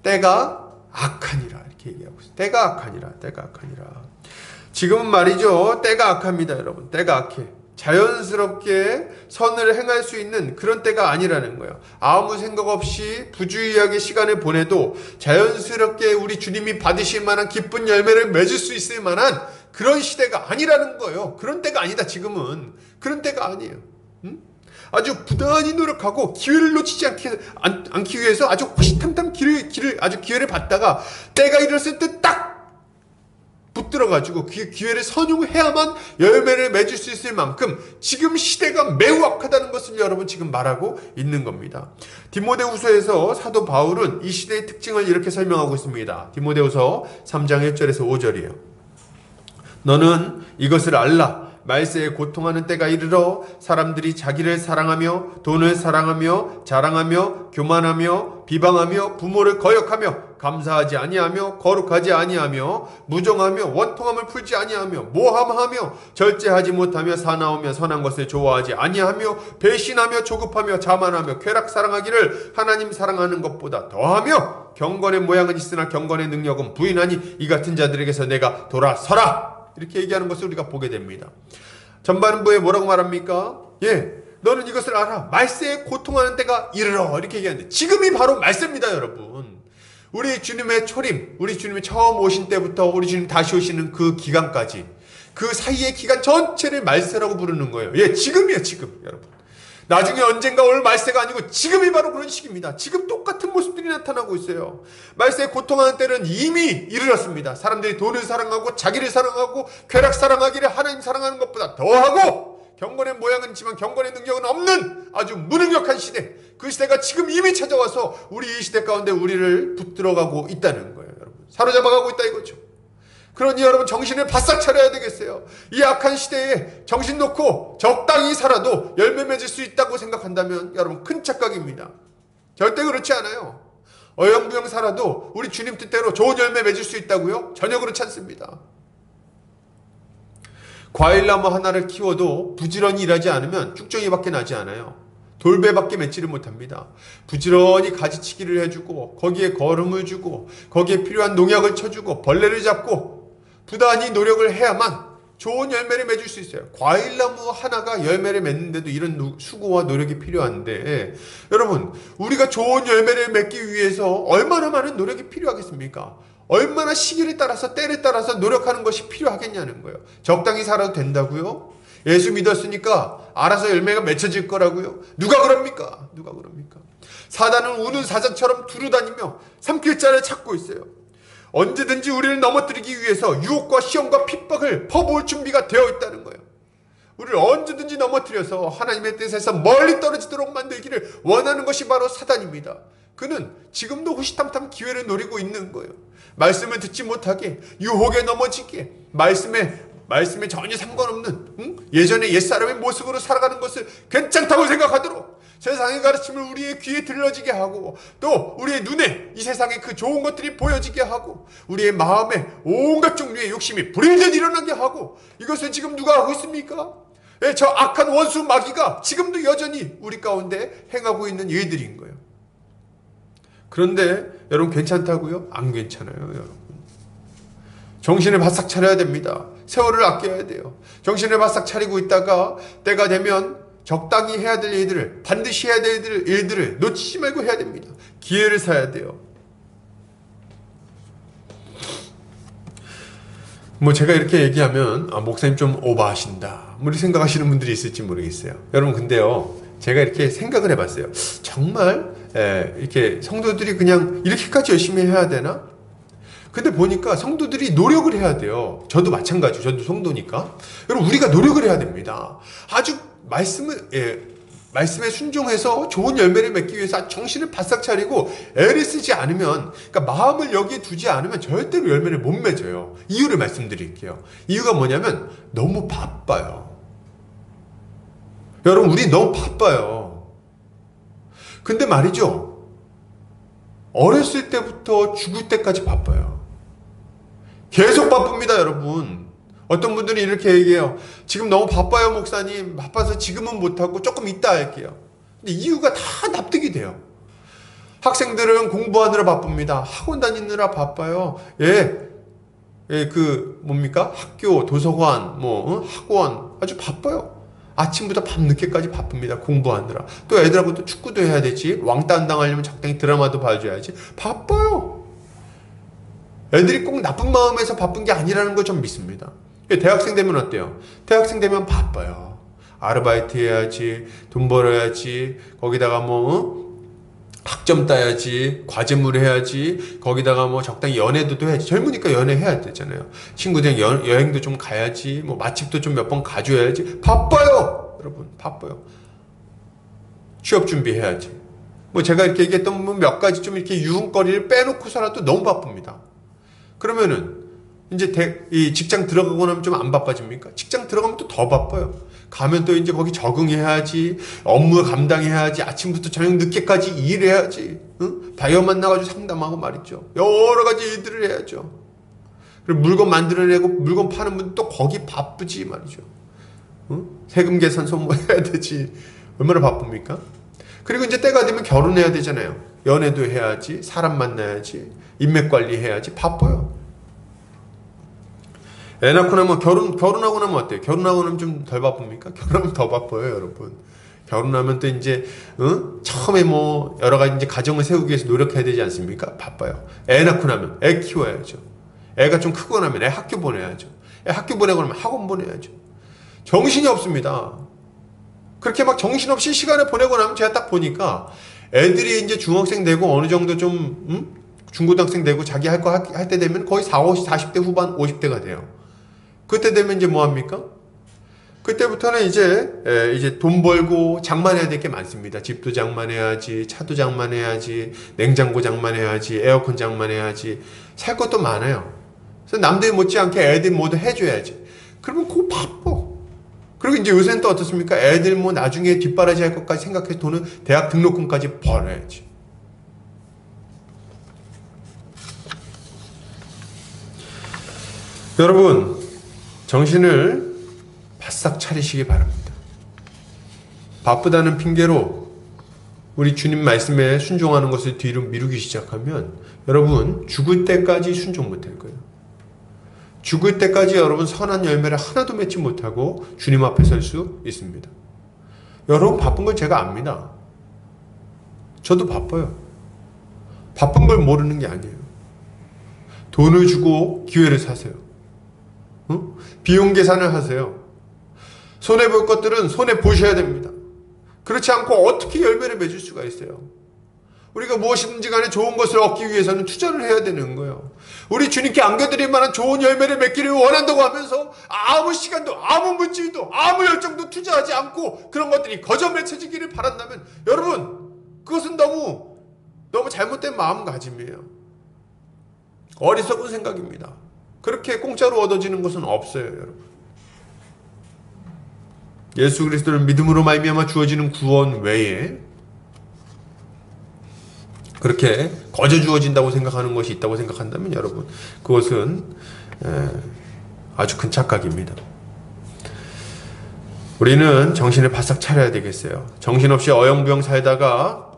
때가 악하니라, 이렇게 얘기하고 있어요. 때가 악하니라, 때가 악하니라. 지금은 말이죠, 때가 악합니다, 여러분. 때가 악해. 자연스럽게 선을 행할 수 있는 그런 때가 아니라는 거예요. 아무 생각 없이 부주의하게 시간을 보내도 자연스럽게 우리 주님이 받으실 만한 기쁜 열매를 맺을 수 있을 만한 그런 시대가 아니라는 거예요. 그런 때가 아니다, 지금은. 그런 때가 아니에요. 아주 부단히 노력하고 기회를 놓치지 않기 위해서 아주 호시탐탐 기회를 받다가 때가 이랬을 때 딱 붙들어가지고 그 기회를 선용해야만 열매를 맺을 수 있을 만큼 지금 시대가 매우 악하다는 것을 여러분 지금 말하고 있는 겁니다. 디모데후서에서 사도 바울은 이 시대의 특징을 이렇게 설명하고 있습니다. 디모데후서 3장 1절에서 5절이에요. 너는 이것을 알라. 말세에 고통하는 때가 이르러 사람들이 자기를 사랑하며 돈을 사랑하며 자랑하며 교만하며 비방하며 부모를 거역하며 감사하지 아니하며 거룩하지 아니하며 무정하며 원통함을 풀지 아니하며 모함하며 절제하지 못하며 사나우며 선한 것을 좋아하지 아니하며 배신하며 조급하며 자만하며 쾌락 사랑하기를 하나님 사랑하는 것보다 더하며 경건의 모양은 있으나 경건의 능력은 부인하니 이 같은 자들에게서 내가 돌아서라. 이렇게 얘기하는 것을 우리가 보게 됩니다. 전반부에 뭐라고 말합니까? 너는 이것을 알아. 말세에 고통하는 때가 이르러. 이렇게 얘기하는데 지금이 바로 말세입니다, 여러분. 우리 주님의 초림, 우리 주님이 처음 오신 때부터 우리 주님 다시 오시는 그 기간까지, 그 사이의 기간 전체를 말세라고 부르는 거예요. 예, 지금이에요, 지금, 여러분. 나중에 언젠가 올 말세가 아니고 지금이 바로 그런 시기입니다. 지금 똑같은 모습들이 나타나고 있어요. 말세에 고통하는 때는 이미 이르렀습니다. 사람들이 돈을 사랑하고 자기를 사랑하고 쾌락 사랑하기를 하나님 사랑하는 것보다 더하고, 경건의 모양은 있지만 경건의 능력은 없는 아주 무능력한 시대, 그 시대가 지금 이미 찾아와서 우리 이 시대 가운데 우리를 붙들어가고 있다는 거예요. 여러분, 사로잡아가고 있다 이거죠. 그러니 여러분, 정신을 바싹 차려야 되겠어요. 이 악한 시대에 정신 놓고 적당히 살아도 열매 맺을 수 있다고 생각한다면 여러분, 큰 착각입니다. 절대 그렇지 않아요. 어영부영 살아도 우리 주님 뜻대로 좋은 열매 맺을 수 있다고요? 전혀 그렇지 않습니다. 과일나무 하나를 키워도 부지런히 일하지 않으면 쭉정이밖에 나지 않아요. 돌배밖에 맺지를 못합니다. 부지런히 가지치기를 해주고, 거기에 거름을 주고, 거기에 필요한 농약을 쳐주고, 벌레를 잡고 부단히 노력을 해야만 좋은 열매를 맺을 수 있어요. 과일나무 하나가 열매를 맺는데도 이런 수고와 노력이 필요한데, 여러분, 우리가 좋은 열매를 맺기 위해서 얼마나 많은 노력이 필요하겠습니까? 얼마나 시기를 따라서, 때를 따라서 노력하는 것이 필요하겠냐는 거예요. 적당히 살아도 된다고요? 예수 믿었으니까 알아서 열매가 맺혀질 거라고요? 누가 그럽니까? 누가 그럽니까? 사단은 우는 사자처럼 두루다니며 삼킬 자를 찾고 있어요. 언제든지 우리를 넘어뜨리기 위해서 유혹과 시험과 핍박을 퍼부을 준비가 되어 있다는 거예요. 우리를 언제든지 넘어뜨려서 하나님의 뜻에서 멀리 떨어지도록 만들기를 원하는 것이 바로 사단입니다. 그는 지금도 호시탐탐 기회를 노리고 있는 거예요. 말씀을 듣지 못하게, 유혹에 넘어지게, 말씀에 전혀 상관없는 예전의 옛사람의 모습으로 살아가는 것을 괜찮다고 생각하도록 세상의 가르침을 우리의 귀에 들려지게 하고, 또 우리의 눈에 이 세상의 그 좋은 것들이 보여지게 하고, 우리의 마음에 온갖 종류의 욕심이 불일듯 일어나게 하고, 이것을 지금 누가 하고 있습니까? 예, 저 악한 원수 마귀가 지금도 여전히 우리 가운데 행하고 있는 일들인 거예요. 그런데 여러분, 괜찮다고요? 안 괜찮아요, 여러분. 정신을 바싹 차려야 됩니다. 세월을 아껴야 돼요. 정신을 바싹 차리고 있다가 때가 되면 적당히 해야 될 일들을, 반드시 해야 될 일들을 놓치지 말고 해야 됩니다. 기회를 사야 돼요. 제가 이렇게 얘기하면 목사님 좀 오버하신다, 이렇게 생각하시는 분들이 있을지 모르겠어요. 여러분, 근데요, 제가 이렇게 생각을 해봤어요. 정말 이렇게 성도들이 그냥 이렇게까지 열심히 해야 되나? 근데 보니까 성도들이 노력을 해야 돼요. 저도 마찬가지죠. 저도 성도니까. 여러분, 우리가 노력을 해야 됩니다. 아주 말씀에 순종해서 좋은 열매를 맺기 위해서 정신을 바싹 차리고 애를 쓰지 않으면, 그러니까 마음을 여기에 두지 않으면 절대로 열매를 못 맺어요. 이유를 말씀드릴게요. 이유가 뭐냐면 너무 바빠요. 여러분, 우리 너무 바빠요. 근데 말이죠, 어렸을 때부터 죽을 때까지 바빠요. 계속 바쁩니다, 여러분. 어떤 분들이 이렇게 얘기해요. 지금 너무 바빠요, 목사님. 바빠서 지금은 못하고 조금 이따 할게요. 근데 이유가 다 납득이 돼요. 학생들은 공부하느라 바쁩니다. 학원 다니느라 바빠요. 학교, 도서관, 학원 아주 바빠요. 아침부터 밤늦게까지 바쁩니다. 공부하느라. 또 애들하고 또 축구도 해야 되지. 왕따 안 당하려면 적당히 드라마도 봐줘야지. 바빠요. 애들이 꼭 나쁜 마음에서 바쁜 게 아니라는 걸 좀 믿습니다. 대학생 되면 어때요? 대학생 되면 바빠요. 아르바이트 해야지, 돈 벌어야지, 거기다가 학점 따야지, 과제물 해야지, 거기다가 적당히 연애도 해야지. 젊으니까 연애해야 되잖아요. 친구들이랑 여행도 좀 가야지, 맛집도 좀 몇 번 가줘야지. 바빠요! 여러분, 바빠요. 취업 준비해야지. 제가 이렇게 얘기했던 몇 가지 좀 이렇게 유흥거리를 빼놓고서라도 너무 바쁩니다. 그러면은 이제 이 직장 들어가고 나면 좀 안 바빠집니까? 직장 들어가면 또 더 바빠요. 가면 또 이제 거기 적응해야지, 업무 감당해야지, 아침부터 저녁 늦게까지 일해야지, 바이어 만나가지고 상담하고 말이죠. 여러 가지 일들을 해야죠. 그리고 물건 만들어내고 물건 파는 분 또 거기 바쁘지 말이죠. 세금 계산 소모해야 되지. 얼마나 바쁩니까? 그리고 이제 때가 되면 결혼해야 되잖아요. 연애도 해야지, 사람 만나야지, 인맥 관리해야지. 바빠요. 애 낳고 나면 결혼하고 나면 어때요? 결혼하고 나면 좀 덜 바쁩니까? 결혼하면 더 바빠요, 여러분. 결혼하면 또 이제 처음에 뭐 여러 가지 이제 가정을 세우기 위해서 노력해야 되지 않습니까? 바빠요. 애 낳고 나면 애 키워야죠. 애가 좀 크고 나면 애 학교 보내야죠. 애 학교 보내고 나면 학원 보내야죠. 정신이 없습니다. 그렇게 막 정신없이 시간을 보내고 나면 제가 딱 보니까 애들이 이제 중학생 되고 어느 정도 좀 중고등학생 되고 자기 할 거 할 때 되면 거의 40대 후반 50대가 돼요. 그때 되면 이제 뭐 합니까? 그때부터는 이제 돈 벌고 장만해야 될 게 많습니다. 집도 장만해야지, 차도 장만해야지, 냉장고 장만해야지, 에어컨 장만해야지, 살 것도 많아요. 그래서 남들이 못지않게 애들 모두 해줘야지. 그러면 그거 바빠. 그리고 이제 요새는 또 어떻습니까? 애들 뭐 나중에 뒷바라지 할 것까지 생각해서 돈은 대학 등록금까지 벌어야지. 여러분, 정신을 바싹 차리시기 바랍니다. 바쁘다는 핑계로 우리 주님 말씀에 순종하는 것을 뒤로 미루기 시작하면 여러분 죽을 때까지 순종 못할 거예요. 죽을 때까지 여러분 선한 열매를 하나도 맺지 못하고 주님 앞에 설 수 있습니다. 여러분 바쁜 걸 제가 압니다. 저도 바빠요. 바쁜 걸 모르는 게 아니에요. 돈을 주고 기회를 사세요. 비용 계산을 하세요. 손해볼 것들은 손해보셔야 됩니다. 그렇지 않고 어떻게 열매를 맺을 수가 있어요? 우리가 무엇이든지 간에 좋은 것을 얻기 위해서는 투자를 해야 되는 거예요. 우리 주님께 안겨드릴 만한 좋은 열매를 맺기를 원한다고 하면서 아무 시간도 아무 물질도 아무 열정도 투자하지 않고 그런 것들이 거저 맺혀지기를 바란다면 여러분 그것은 너무 잘못된 마음가짐이에요. 어리석은 생각입니다. 그렇게 공짜로 얻어지는 것은 없어요, 여러분. 예수 그리스도를 믿음으로 말미암아 주어지는 구원 외에 그렇게 거저 주어진다고 생각하는 것이 있다고 생각한다면 여러분 그것은 아주 큰 착각입니다. 우리는 정신을 바싹 차려야 되겠어요. 정신없이 어영부영 살다가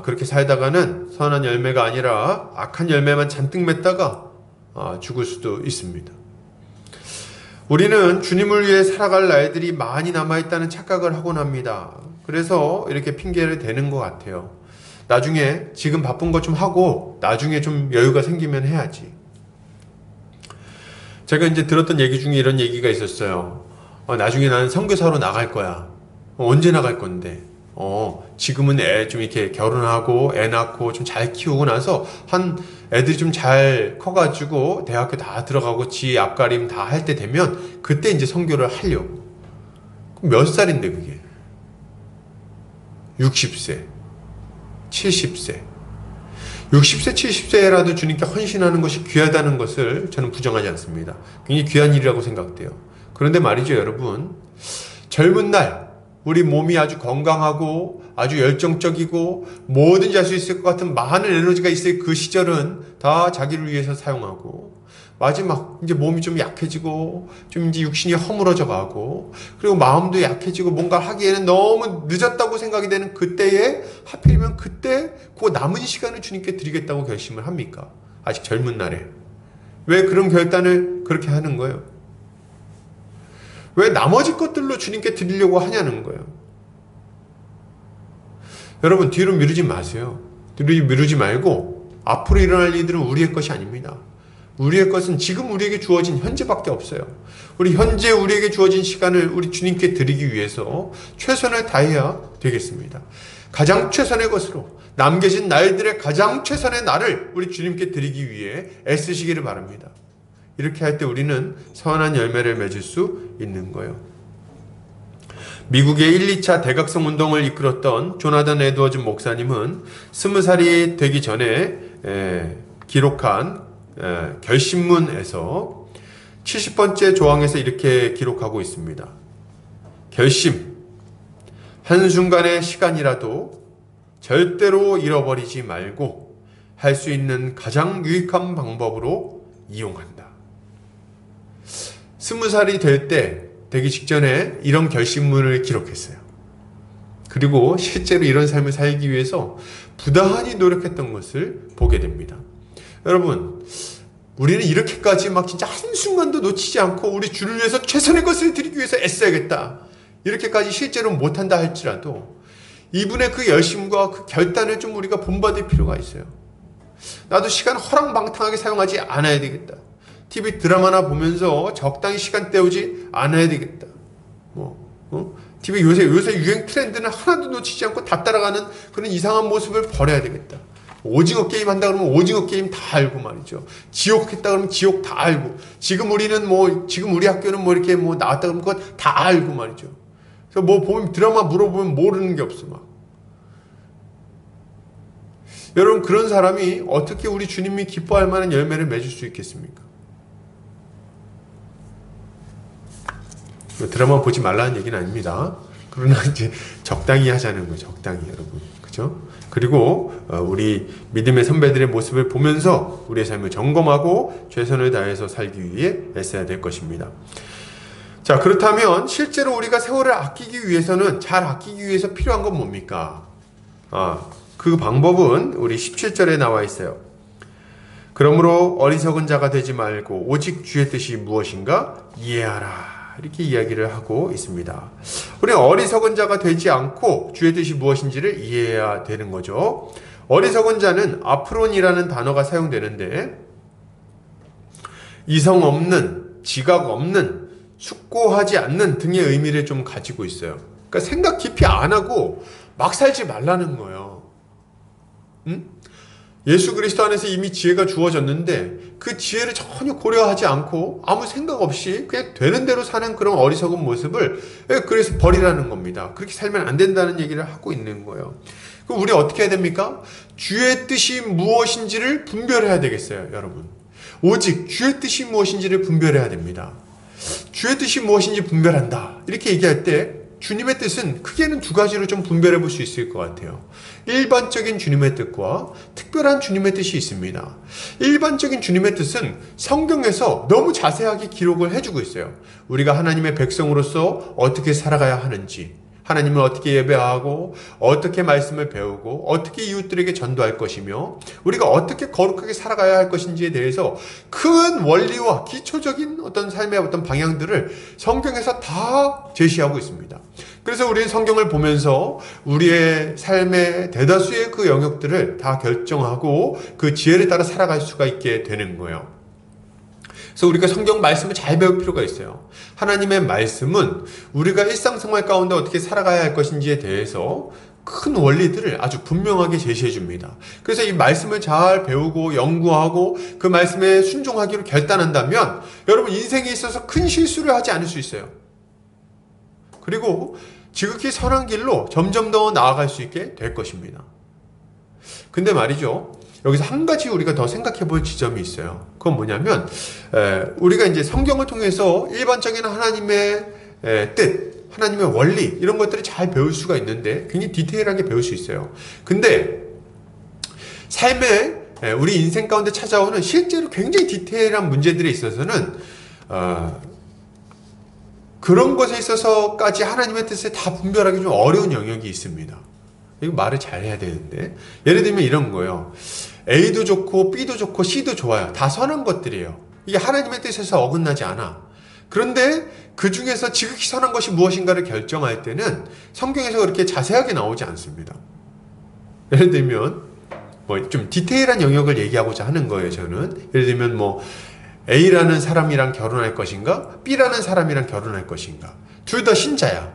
그렇게 살다가는 선한 열매가 아니라 악한 열매만 잔뜩 맺다가 죽을 수도 있습니다. 우리는 주님을 위해 살아갈 날들이 많이 남아있다는 착각을 하곤 합니다. 그래서 이렇게 핑계를 대는 것 같아요. 나중에 지금 바쁜 것 좀 하고 나중에 좀 여유가 생기면 해야지. 제가 이제 들었던 얘기 중에 이런 얘기가 있었어요. 나중에 나는 선교사로 나갈 거야. 언제 나갈 건데? 지금은 애 좀 이렇게 결혼하고 애 낳고 좀 잘 키우고 나서 애들이 좀 잘 커가지고 대학교 다 들어가고 지 앞가림 다 할 때 되면 그때 이제 선교를 하려고. 몇 살인데 그게? 60세, 70세. 60세, 70세라도 주님께 헌신하는 것이 귀하다는 것을 저는 부정하지 않습니다. 굉장히 귀한 일이라고 생각돼요. 그런데 말이죠, 여러분. 젊은 날 우리 몸이 아주 건강하고 아주 열정적이고 뭐든지 할 수 있을 것 같은 많은 에너지가 있을 그 시절은 다 자기를 위해서 사용하고 마지막 이제 몸이 좀 약해지고 좀 이제 육신이 허물어져 가고 그리고 마음도 약해지고 뭔가 하기에는 너무 늦었다고 생각이 되는 그때에 하필이면 그때 그 남은 시간을 주님께 드리겠다고 결심을 합니까? 아직 젊은 날에. 왜 그런 결단을 그렇게 하는 거예요? 왜 나머지 것들로 주님께 드리려고 하냐는 거예요. 여러분 뒤로 미루지 마세요. 뒤로 미루지 말고 앞으로 일어날 일들은 우리의 것이 아닙니다. 우리의 것은 지금 우리에게 주어진 현재밖에 없어요. 우리 현재 우리에게 주어진 시간을 우리 주님께 드리기 위해서 최선을 다해야 되겠습니다. 가장 최선의 것으로 남겨진 날들의 가장 최선의 날을 우리 주님께 드리기 위해 애쓰시기를 바랍니다. 이렇게 할 때 우리는 선한 열매를 맺을 수 있는 거예요. 미국의 1, 2차 대각성 운동을 이끌었던 조나단 에드워즈 목사님은 20살이 되기 전에 기록한 결심문에서 70번째 조항에서 이렇게 기록하고 있습니다. 결심. 한순간의 시간이라도 절대로 잃어버리지 말고 할 수 있는 가장 유익한 방법으로 이용한다. 20살이 되기 직전에 이런 결심문을 기록했어요. 그리고 실제로 이런 삶을 살기 위해서 부단히 노력했던 것을 보게 됩니다. 여러분, 우리는 이렇게까지 막 진짜 한순간도 놓치지 않고 우리 주를 위해서 최선의 것을 드리기 위해서 애써야겠다. 이렇게까지 실제로 못한다 할지라도 이분의 그 열심과 그 결단을 좀 우리가 본받을 필요가 있어요. 나도 시간 허랑방탕하게 사용하지 않아야 되겠다. TV 드라마나 보면서 적당히 시간 때우지 않아야 되겠다. TV 요새 유행 트렌드는 하나도 놓치지 않고 다 따라가는 그런 이상한 모습을 버려야 되겠다. 오징어 게임 한다 그러면 오징어 게임 다 알고 말이죠. 지옥 했다 그러면 지옥 다 알고. 지금 우리 학교는 이렇게 나왔다 그러면 그거 다 알고 말이죠. 그래서 보면 드라마 물어보면 모르는 게 없어 막. 여러분, 그런 사람이 어떻게 우리 주님이 기뻐할 만한 열매를 맺을 수 있겠습니까? 드라마 보지 말라는 얘기는 아닙니다. 그러나 이제 적당히 하자는 거예요. 적당히, 여러분. 그죠? 그리고 우리 믿음의 선배들의 모습을 보면서 우리의 삶을 점검하고 최선을 다해서 살기 위해 애써야 될 것입니다. 자, 그렇다면 실제로 우리가 세월을 아끼기 위해서는, 잘 아끼기 위해서 필요한 건 뭡니까? 그 방법은 우리 17절에 나와 있어요. 그러므로 어리석은 자가 되지 말고 오직 주의 뜻이 무엇인가 이해하라. 이렇게 이야기를 하고 있습니다. 우리는 어리석은 자가 되지 않고 주의 뜻이 무엇인지를 이해해야 되는 거죠. 어리석은 자는 아프론이라는 단어가 사용되는데, 이성 없는, 지각 없는, 숙고하지 않는 등의 의미를 좀 가지고 있어요. 그러니까 생각 깊이 안 하고 막 살지 말라는 거예요. 예수 그리스도 안에서 이미 지혜가 주어졌는데 그 지혜를 전혀 고려하지 않고 아무 생각 없이 그냥 되는 대로 사는 그런 어리석은 모습을 그래서 버리라는 겁니다. 그렇게 살면 안 된다는 얘기를 하고 있는 거예요. 그럼 우리 어떻게 해야 됩니까? 주의 뜻이 무엇인지를 분별해야 되겠어요, 여러분. 오직 주의 뜻이 무엇인지를 분별해야 됩니다. 주의 뜻이 무엇인지 분별한다. 이렇게 얘기할 때 주님의 뜻은 크게는 두 가지로 좀 분별해 볼 수 있을 것 같아요. 일반적인 주님의 뜻과 특별한 주님의 뜻이 있습니다. 일반적인 주님의 뜻은 성경에서 너무 자세하게 기록을 해주고 있어요. 우리가 하나님의 백성으로서 어떻게 살아가야 하는지, 하나님을 어떻게 예배하고 어떻게 말씀을 배우고 어떻게 이웃들에게 전도할 것이며 우리가 어떻게 거룩하게 살아가야 할 것인지에 대해서 큰 원리와 기초적인 어떤 삶의 어떤 방향들을 성경에서 다 제시하고 있습니다. 그래서 우리는 성경을 보면서 우리의 삶의 대다수의 그 영역들을 다 결정하고 그 지혜를 따라 살아갈 수가 있게 되는 거예요. 그래서 우리가 성경 말씀을 잘 배울 필요가 있어요. 하나님의 말씀은 우리가 일상생활 가운데 어떻게 살아가야 할 것인지에 대해서 큰 원리들을 아주 분명하게 제시해 줍니다. 그래서 이 말씀을 잘 배우고 연구하고 그 말씀에 순종하기로 결단한다면 여러분 인생에 있어서 큰 실수를 하지 않을 수 있어요. 그리고 지극히 선한 길로 점점 더 나아갈 수 있게 될 것입니다. 근데 말이죠, 여기서 한 가지 우리가 더 생각해 볼 지점이 있어요. 그건 뭐냐면 우리가 이제 성경을 통해서 일반적인 하나님의 뜻, 하나님의 원리 이런 것들을 잘 배울 수가 있는데 굉장히 디테일하게 배울 수 있어요. 근데 삶에 우리 인생 가운데 찾아오는 실제로 굉장히 디테일한 문제들에 있어서는 그런 것에 있어서까지 하나님의 뜻을 다 분별하기 좀 어려운 영역이 있습니다. 이거 말을 잘 해야 되는데, 예를 들면 이런 거예요. A도 좋고 B도 좋고 C도 좋아요. 다 선한 것들이에요. 이게 하나님의 뜻에서 어긋나지 않아. 그런데 그 중에서 지극히 선한 것이 무엇인가를 결정할 때는 성경에서 그렇게 자세하게 나오지 않습니다. 예를 들면 좀 디테일한 영역을 얘기하고자 하는 거예요. 저는 예를 들면 A라는 사람이랑 결혼할 것인가, B라는 사람이랑 결혼할 것인가. 둘 다 신자야.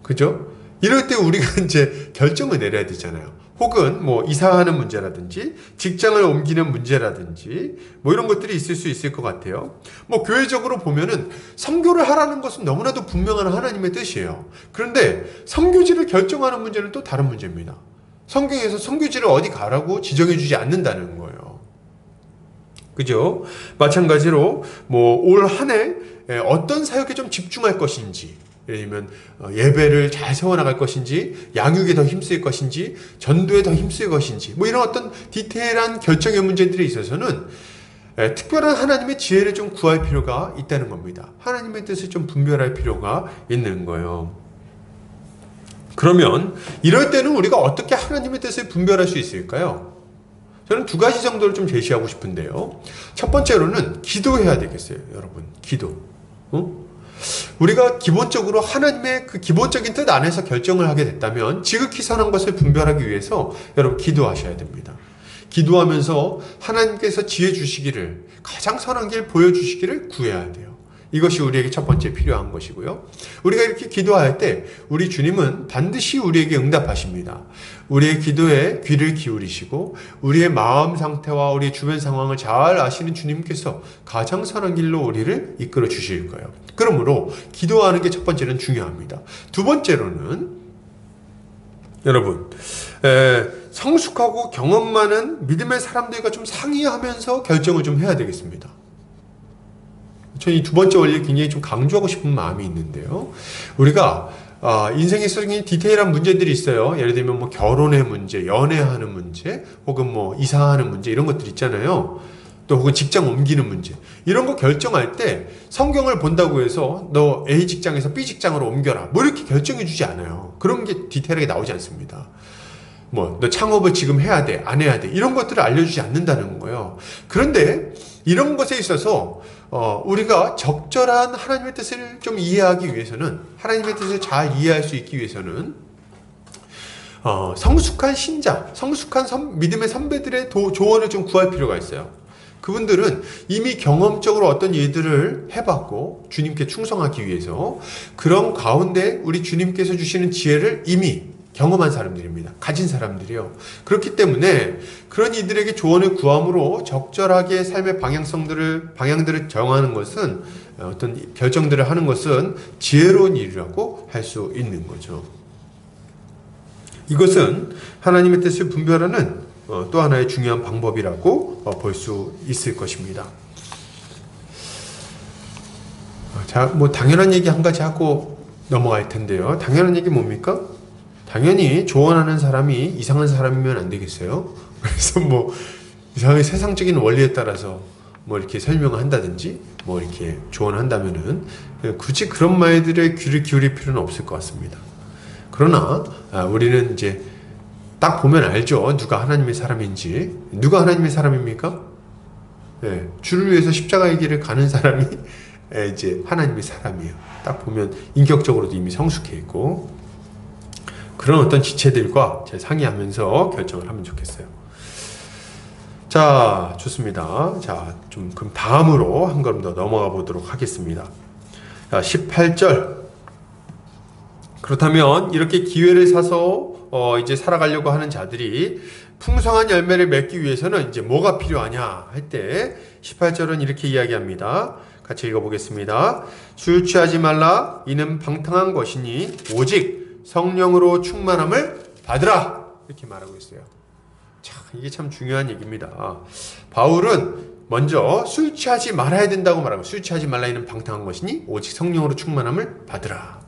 그죠? 이럴 때 우리가 이제 결정을 내려야 되잖아요. 혹은 이사하는 문제라든지 직장을 옮기는 문제라든지 이런 것들이 있을 수 있을 것 같아요. 교회적으로 보면은 선교를 하라는 것은 너무나도 분명한 하나님의 뜻이에요. 그런데 선교지를 결정하는 문제는 또 다른 문제입니다. 성경에서 선교지를 어디 가라고 지정해 주지 않는다는 거예요. 그죠? 마찬가지로 올 한 해 어떤 사역에 좀 집중할 것인지, 예를 들면 예배를 잘 세워나갈 것인지, 양육에 더 힘쓸 것인지, 전도에 더 힘쓸 것인지 이런 어떤 디테일한 결정의 문제들에 있어서는 특별한 하나님의 지혜를 좀 구할 필요가 있다는 겁니다. 하나님의 뜻을 좀 분별할 필요가 있는 거예요. 그러면 이럴 때는 우리가 어떻게 하나님의 뜻을 분별할 수 있을까요? 저는 두 가지 정도를 좀 제시하고 싶은데요. 첫 번째로는 기도해야 되겠어요, 여러분. 기도. 우리가 기본적으로 하나님의 그 기본적인 뜻 안에서 결정을 하게 됐다면 지극히 선한 것을 분별하기 위해서 여러분 기도하셔야 됩니다. 기도하면서 하나님께서 지혜 주시기를, 가장 선한 길 보여주시기를 구해야 돼요. 이것이 우리에게 첫 번째 필요한 것이고요. 우리가 이렇게 기도할 때 우리 주님은 반드시 우리에게 응답하십니다. 우리의 기도에 귀를 기울이시고 우리의 마음 상태와 우리의 주변 상황을 잘 아시는 주님께서 가장 선한 길로 우리를 이끌어 주실 거예요. 그러므로 기도하는 게 첫 번째는 중요합니다. 두 번째로는 여러분, 성숙하고 경험 많은 믿음의 사람들과 좀 상의하면서 결정을 좀 해야 되겠습니다. 저는 이 두 번째 원리를 굉장히 좀 강조하고 싶은 마음이 있는데요. 우리가 인생에서 굉장히 디테일한 문제들이 있어요. 예를 들면 뭐 결혼의 문제, 연애하는 문제, 혹은 뭐 이사하는 문제, 이런 것들 있잖아요. 또 혹은 직장 옮기는 문제, 이런 거 결정할 때 성경을 본다고 해서 너 A 직장에서 B 직장으로 옮겨라 뭐 이렇게 결정해 주지 않아요. 그런 게 디테일하게 나오지 않습니다. 뭐 너 창업을 지금 해야 돼, 안 해야 돼, 이런 것들을 알려주지 않는다는 거예요. 그런데 이런 것에 있어서 우리가 적절한 하나님의 뜻을 좀 이해하기 위해서는, 하나님의 뜻을 잘 이해할 수 있기 위해서는 성숙한 신자, 성숙한 믿음의 선배들의 조언을 좀 구할 필요가 있어요. 그분들은 이미 경험적으로 어떤 일들을 해봤고 주님께 충성하기 위해서 그런 가운데 우리 주님께서 주시는 지혜를 이미 경험한 사람들입니다. 가진 사람들이요. 그렇기 때문에 그런 이들에게 조언을 구함으로 적절하게 삶의 방향들을 정하는 것은, 어떤 결정들을 하는 것은 지혜로운 일이라고 할 수 있는 거죠. 이것은 하나님의 뜻을 분별하는 또 하나의 중요한 방법이라고 볼 수 있을 것입니다. 자, 뭐 당연한 얘기 한 가지 하고 넘어갈 텐데요. 당연한 얘기 뭡니까? 당연히 조언하는 사람이 이상한 사람이면 안 되겠어요? 그래서 뭐 이상하게 세상적인 원리에 따라서 뭐 이렇게 설명을 한다든지 뭐 이렇게 조언한다면은 굳이 그런 말들에 귀를 기울일 필요는 없을 것 같습니다. 그러나 우리는 이제 딱 보면 알죠. 누가 하나님의 사람인지. 누가 하나님의 사람입니까? 네, 주를 위해서 십자가의 길을 가는 사람이 이제 하나님의 사람이에요. 딱 보면 인격적으로도 이미 성숙해 있고, 그런 어떤 지체들과 잘 상의하면서 결정을 하면 좋겠어요. 자, 좋습니다. 자, 좀 그럼 다음으로 한 걸음 더 넘어가 보도록 하겠습니다. 자, 18절. 그렇다면 이렇게 기회를 사서 이제 살아가려고 하는 자들이 풍성한 열매를 맺기 위해서는 이제 뭐가 필요하냐 할 때 18절은 이렇게 이야기합니다. 같이 읽어보겠습니다. 술 취하지 말라. 이는 방탕한 것이니 오직 성령으로 충만함을 받으라. 이렇게 말하고 있어요. 자, 이게 참 중요한 얘기입니다. 바울은 먼저 술 취하지 말아야 된다고 말하고, 술 취하지 말라. 이는 방탕한 것이니 오직 성령으로 충만함을 받으라.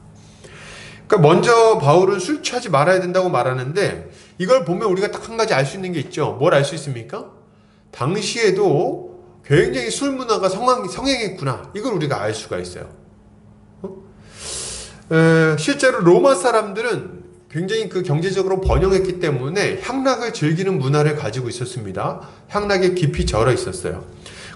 그러니까 먼저 바울은 술 취하지 말아야 된다고 말하는데, 이걸 보면 우리가 딱 한 가지 알 수 있는 게 있죠. 뭘 알 수 있습니까? 당시에도 굉장히 술 문화가 성행했구나. 이걸 우리가 알 수가 있어요. 실제로 로마 사람들은 굉장히 그 경제적으로 번영했기 때문에 향락을 즐기는 문화를 가지고 있었습니다. 향락에 깊이 절어 있었어요.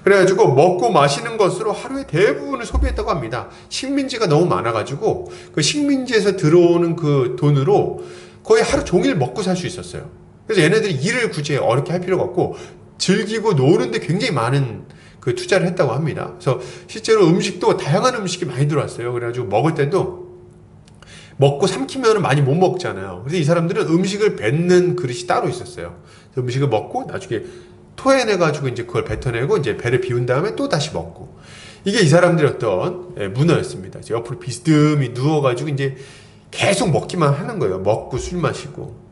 그래가지고 먹고 마시는 것으로 하루의 대부분을 소비했다고 합니다. 식민지가 너무 많아가지고 그 식민지에서 들어오는 그 돈으로 거의 하루 종일 먹고 살 수 있었어요. 그래서 얘네들이 일을 굳이 어렵게 할 필요가 없고 즐기고 노는데 굉장히 많은 그 투자를 했다고 합니다. 그래서 실제로 음식도 다양한 음식이 많이 들어왔어요. 그래가지고 먹을 때도 먹고 삼키면 많이 못 먹잖아요. 그래서 이 사람들은 음식을 뱉는 그릇이 따로 있었어요. 그래서 음식을 먹고 나중에 토해내가지고 이제 그걸 뱉어내고 이제 배를 비운 다음에 또 다시 먹고, 이게 이 사람들의 어떤 문화였습니다. 옆으로 비스듬히 누워가지고 이제 계속 먹기만 하는 거예요. 먹고 술 마시고.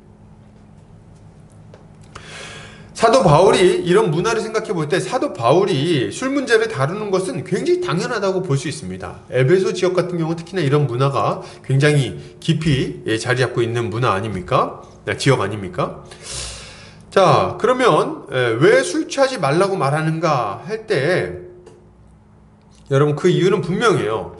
사도 바울이 이런 문화를 생각해 볼 때 사도 바울이 술 문제를 다루는 것은 굉장히 당연하다고 볼 수 있습니다. 에베소 지역 같은 경우 특히나 이런 문화가 굉장히 깊이 자리 잡고 있는 문화 아닙니까? 지역 아닙니까? 자, 그러면 왜 술 취하지 말라고 말하는가 할 때 여러분 그 이유는 분명해요.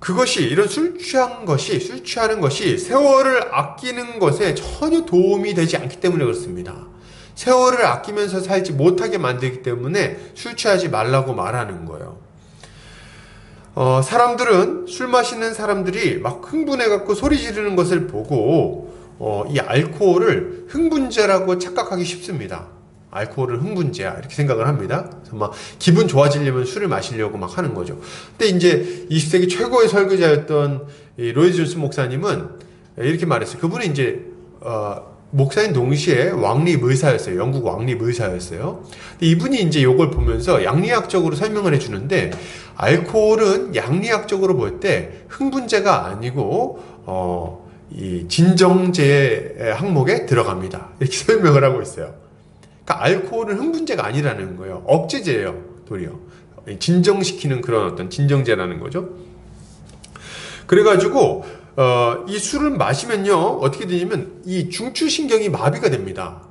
그것이 이런 술 취하는 것이 세월을 아끼는 것에 전혀 도움이 되지 않기 때문에 그렇습니다. 세월을 아끼면서 살지 못하게 만들기 때문에 술 취하지 말라고 말하는 거예요. 사람들은 술 마시는 사람들이 막 흥분해갖고 소리 지르는 것을 보고 이 알코올을 흥분제라고 착각하기 쉽습니다. 알코올은 흥분제야 이렇게 생각을 합니다. 그래서 막 기분 좋아지려면 술을 마시려고 막 하는 거죠. 근데 이제 20세기 최고의 설교자였던 이 로이 존스 목사님은 이렇게 말했어요. 그분은 이제 목사인 동시에 왕립 의사였어요. 영국 왕립 의사였어요. 근데 이분이 이제 이걸 보면서 양리학적으로 설명을 해주는데 알코올은 양리학적으로 볼 때 흥분제가 아니고 이 진정제 항목에 들어갑니다. 이렇게 설명을 하고 있어요. 그러니까 알코올은 흥분제가 아니라는 거예요. 억제제예요. 도리어 진정시키는 그런 어떤 진정제라는 거죠. 그래가지고 이 술을 마시면요 어떻게 되냐면 이 중추신경이 마비가 됩니다.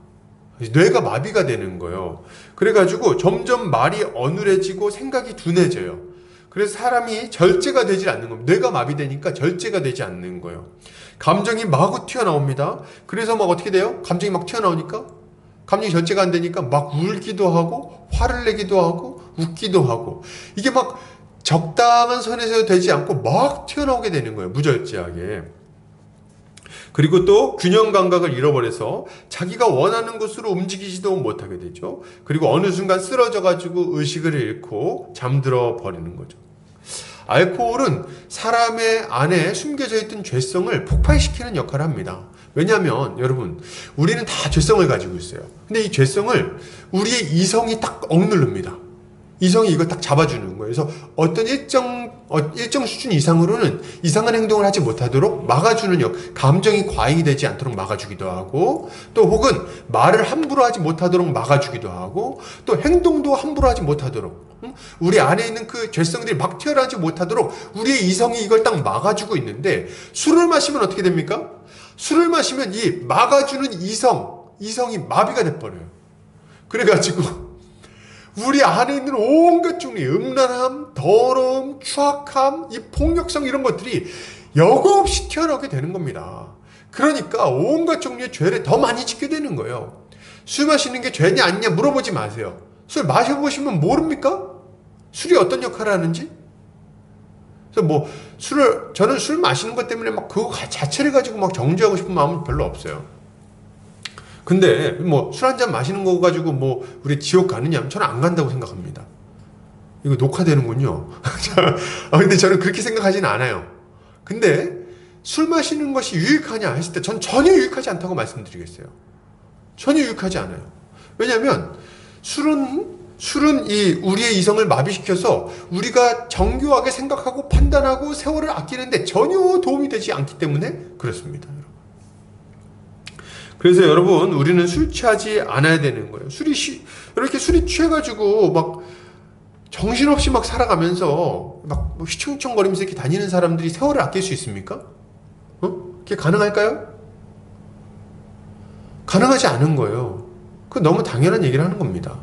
뇌가 마비가 되는 거예요. 그래가지고 점점 말이 어눌해지고 생각이 둔해져요. 그래서 사람이 절제가 되지 않는 겁니다. 뇌가 마비되니까 절제가 되지 않는 거예요. 감정이 마구 튀어나옵니다. 그래서 막 어떻게 돼요? 감정이 막 튀어나오니까 감정이 절제가 안 되니까 막 울기도 하고 화를 내기도 하고 웃기도 하고 이게 막 적당한 선에서 되지 않고 막 튀어나오게 되는 거예요. 무절제하게. 그리고 또 균형 감각을 잃어버려서 자기가 원하는 곳으로 움직이지도 못하게 되죠. 그리고 어느 순간 쓰러져 가지고 의식을 잃고 잠들어 버리는 거죠. 알코올은 사람의 안에 숨겨져 있던 죄성을 폭발시키는 역할을 합니다. 왜냐하면 여러분 우리는 다 죄성을 가지고 있어요. 근데 이 죄성을 우리의 이성이 딱 억누릅니다. 이성이 이걸 딱 잡아주는 거예요. 그래서 어떤 일정 수준 이상으로는 이상한 행동을 하지 못하도록 막아주는 감정이 과잉이 되지 않도록 막아주기도 하고, 또 혹은 말을 함부로 하지 못하도록 막아주기도 하고, 또 행동도 함부로 하지 못하도록, 우리 안에 있는 그 죄성들이 막 튀어나오지 못하도록 우리의 이성이 이걸 딱 막아주고 있는데, 술을 마시면 어떻게 됩니까? 술을 마시면 이 막아주는 이성이 마비가 돼버려요. 그래가지고 우리 안에 있는 온갖 종류의 음란함, 더러움, 추악함, 이 폭력성 이런 것들이 여과없이 튀어나오게 되는 겁니다. 그러니까 온갖 종류의 죄를 더 많이 짓게 되는 거예요. 술 마시는 게 죄냐 아니냐 물어보지 마세요. 술 마셔보시면 모릅니까? 술이 어떤 역할을 하는지? 그래서 뭐 저는 술 마시는 것 때문에 막 그거 자체를 가지고 막 정죄하고 싶은 마음은 별로 없어요. 근데 뭐 술 한 잔 마시는 거 가지고 뭐 우리 지옥 가느냐? 저는 안 간다고 생각합니다. 이거 녹화되는군요. 근데 저는 그렇게 생각하지는 않아요. 근데 술 마시는 것이 유익하냐 했을 때 전 전혀 유익하지 않다고 말씀드리겠어요. 전혀 유익하지 않아요. 왜냐하면 술은 이 우리의 이성을 마비시켜서 우리가 정교하게 생각하고 판단하고 세월을 아끼는데 전혀 도움이 되지 않기 때문에 그렇습니다. 그래서 여러분 우리는 술 취하지 않아야 되는 거예요. 이렇게 술이 취해가지고 막 정신없이 막 살아가면서 막 휘청휘청거리면서 이렇게 다니는 사람들이 세월을 아낄 수 있습니까? 그게 가능할까요? 가능하지 않은 거예요. 그 너무 당연한 얘기를 하는 겁니다.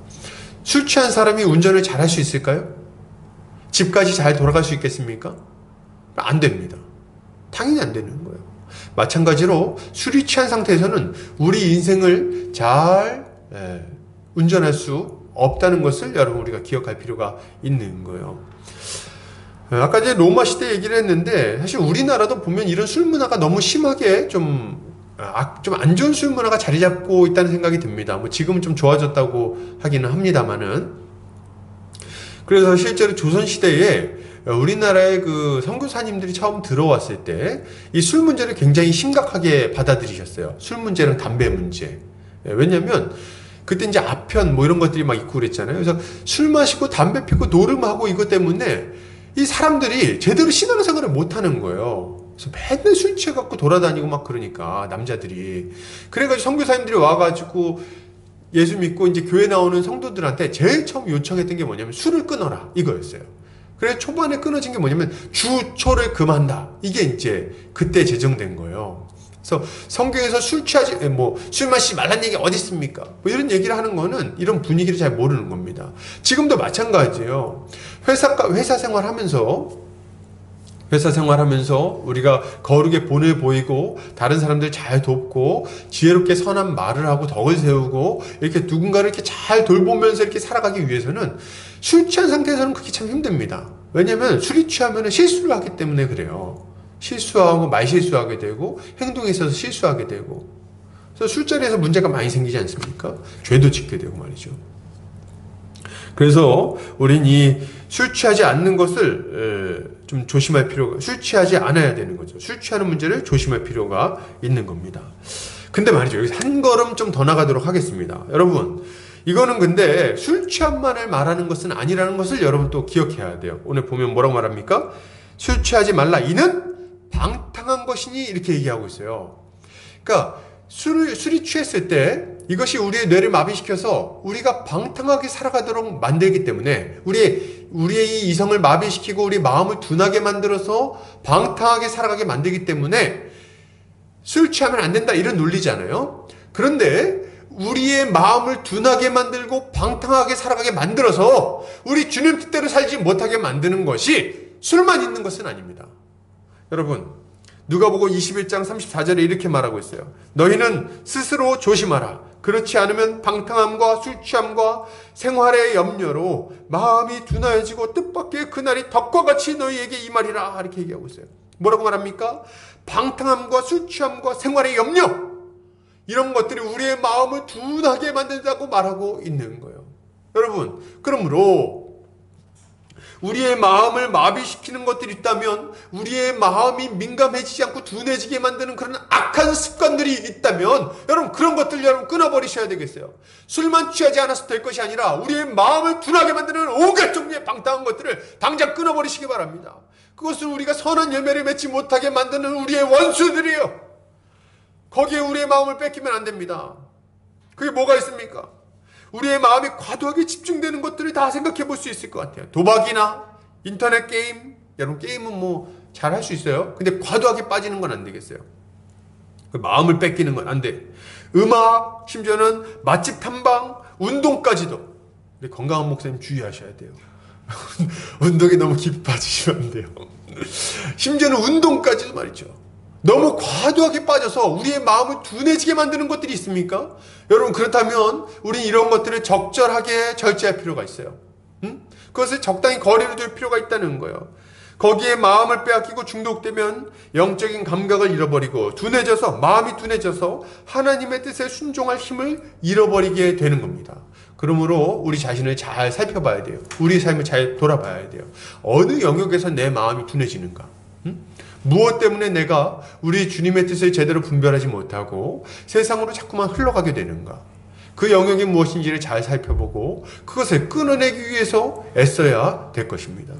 술 취한 사람이 운전을 잘할 수 있을까요? 집까지 잘 돌아갈 수 있겠습니까? 안 됩니다. 당연히 안 되는 거예요. 마찬가지로 술이 취한 상태에서는 우리 인생을 잘 운전할 수 없다는 것을 여러분 우리가 기억할 필요가 있는 거예요. 아까 이제 로마 시대 얘기를 했는데 사실 우리나라도 보면 이런 술 문화가 너무 심하게 좀 안 좋은 술 문화가 자리 잡고 있다는 생각이 듭니다. 뭐 지금은 좀 좋아졌다고 하기는 합니다만은. 그래서 실제로 조선 시대에 우리나라의 그 선교사님들이 처음 들어왔을 때 이 술 문제를 굉장히 심각하게 받아들이셨어요. 술 문제랑 담배 문제. 왜냐면 그때 이제 아편 뭐 이런 것들이 막 있고 그랬잖아요. 그래서 술 마시고 담배 피고 노름하고 이것 때문에 이 사람들이 제대로 신앙생활을 못 하는 거예요. 그래서 맨날 술 취해갖고 돌아다니고 막 그러니까 남자들이. 그래가지고 선교사님들이 와가지고 예수 믿고 이제 교회 나오는 성도들한테 제일 처음 요청했던 게 뭐냐면 술을 끊어라 이거였어요. 그래서 초반에 끊어진 게 뭐냐면 주초를 금한다. 이게 이제 그때 제정된 거예요. 그래서 성경에서 술 마시지 말란 얘기 어디 있습니까? 뭐 이런 얘기를 하는 거는 이런 분위기를 잘 모르는 겁니다. 지금도 마찬가지예요. 회사 생활하면서 우리가 거룩의 본을 보이고 다른 사람들 잘 돕고 지혜롭게 선한 말을 하고 덕을 세우고 이렇게 누군가를 이렇게 잘 돌보면서 이렇게 살아가기 위해서는 술 취한 상태에서는 그게 참 힘듭니다. 왜냐면 술이 취하면 실수를 하기 때문에 그래요. 실수하고 말실수하게 되고 행동에 있어서 실수하게 되고, 그래서 술자리에서 문제가 많이 생기지 않습니까? 죄도 짓게 되고 말이죠. 그래서 우린 이 술 취하지 않는 것을 좀 조심할 필요가, 술 취하지 않아야 되는 거죠. 술 취하는 문제를 조심할 필요가 있는 겁니다. 근데 말이죠, 여기서 한 걸음 좀 더 나가도록 하겠습니다. 여러분, 이거는 근데 술 취함만을 말하는 것은 아니라는 것을 여러분 또 기억해야 돼요. 오늘 보면 뭐라고 말합니까? 술 취하지 말라, 이는 방탕한 것이니, 이렇게 얘기하고 있어요. 그러니까 술이 취했을 때 이것이 우리의 뇌를 마비시켜서 우리가 방탕하게 살아가도록 만들기 때문에, 우리의 이성을 마비시키고 우리 마음을 둔하게 만들어서 방탕하게 살아가게 만들기 때문에 술 취하면 안 된다, 이런 논리잖아요. 그런데 우리의 마음을 둔하게 만들고 방탕하게 살아가게 만들어서 우리 주님 뜻대로 살지 못하게 만드는 것이 술만 있는 것은 아닙니다. 여러분, 누가복음 21장 34절에 이렇게 말하고 있어요. 너희는 스스로 조심하라. 그렇지 않으면 방탕함과 술 취함과 생활의 염려로 마음이 둔하여지고 뜻밖의 그날이 덕과 같이 너희에게 임하리라, 이렇게 얘기하고 있어요. 뭐라고 말합니까? 방탕함과 술 취함과 생활의 염려, 이런 것들이 우리의 마음을 둔하게 만든다고 말하고 있는 거예요. 여러분, 그러므로 우리의 마음을 마비시키는 것들이 있다면, 우리의 마음이 민감해지지 않고 둔해지게 만드는 그런 악한 습관들이 있다면, 여러분, 그런 것들 여러분 끊어버리셔야 되겠어요. 술만 취하지 않아서 될 것이 아니라 우리의 마음을 둔하게 만드는 온갖 종류의 방탕한 것들을 당장 끊어버리시기 바랍니다. 그것은 우리가 선한 열매를 맺지 못하게 만드는 우리의 원수들이에요. 거기에 우리의 마음을 뺏기면 안 됩니다. 그게 뭐가 있습니까? 우리의 마음이 과도하게 집중되는 것들을 다 생각해 볼 수 있을 것 같아요. 도박이나 인터넷 게임, 여러분 게임은 뭐 잘 할 수 있어요. 근데 과도하게 빠지는 건 안 되겠어요. 마음을 뺏기는 건 안 돼. 음악, 심지어는 맛집 탐방, 운동까지도. 우리 건강한 목사님 주의하셔야 돼요. 운동에 너무 깊이 빠지시면 안 돼요. 심지어는 운동까지도 말이죠. 너무 과도하게 빠져서 우리의 마음을 둔해지게 만드는 것들이 있습니까? 여러분, 그렇다면 우리는 이런 것들을 적절하게 절제할 필요가 있어요. 그것을 적당히 거리를 둘 필요가 있다는 거예요. 거기에 마음을 빼앗기고 중독되면 영적인 감각을 잃어버리고 마음이 둔해져서 하나님의 뜻에 순종할 힘을 잃어버리게 되는 겁니다. 그러므로 우리 자신을 잘 살펴봐야 돼요. 우리 삶을 잘 돌아봐야 돼요. 어느 영역에서 내 마음이 둔해지는가? 무엇 때문에 내가 우리 주님의 뜻을 제대로 분별하지 못하고 세상으로 자꾸만 흘러가게 되는가? 그 영역이 무엇인지를 잘 살펴보고 그것을 끊어내기 위해서 애써야 될 것입니다.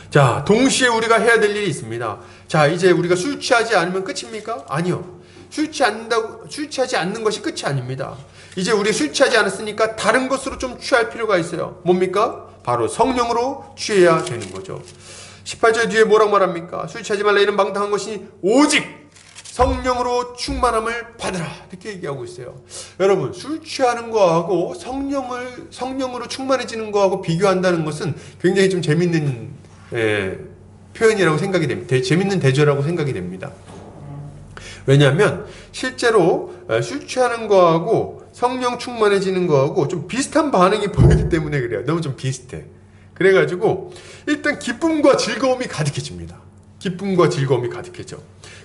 자, 동시에 우리가 해야 될 일이 있습니다. 자, 이제 우리가 술 취하지 않으면 끝입니까? 아니요. 술 취하지 않는 것이 끝이 아닙니다. 이제 우리 술 취하지 않았으니까 다른 것으로 좀 취할 필요가 있어요. 뭡니까? 바로 성령으로 취해야 되는 거죠. 18절 뒤에 뭐라고 말합니까? 술 취하지 말라, 이는 방탕한 것이 오직 성령으로 충만함을 받으라, 이렇게 얘기하고 있어요. 여러분, 술 취하는 거하고 성령으로 충만해지는 거하고 비교한다는 것은 굉장히 좀 재밌는 표현이라고 생각이 됩니다. 재밌는 대조라고 생각이 됩니다. 왜냐하면 실제로 술 취하는 거하고 성령 충만해지는 거하고 좀 비슷한 반응이 보이기 때문에 그래요. 너무 좀 비슷해. 그래가지고 일단 기쁨과 즐거움이 가득해집니다. 기쁨과 즐거움이 가득해져.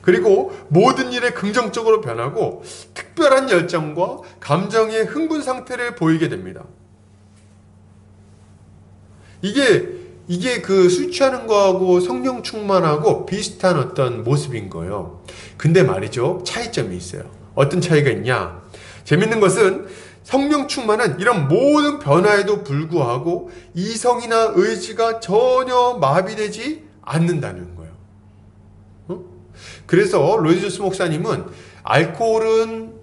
그리고 모든 일에 긍정적으로 변하고 특별한 열정과 감정의 흥분 상태를 보이게 됩니다. 이게 그 술 취하는 거하고 성령 충만하고 비슷한 어떤 모습인 거예요. 근데 말이죠, 차이점이 있어요. 어떤 차이가 있냐? 재밌는 것은 성령 충만은 이런 모든 변화에도 불구하고 이성이나 의지가 전혀 마비되지 않는다는 거예요. 그래서 로이드 조스 목사님은 알코올은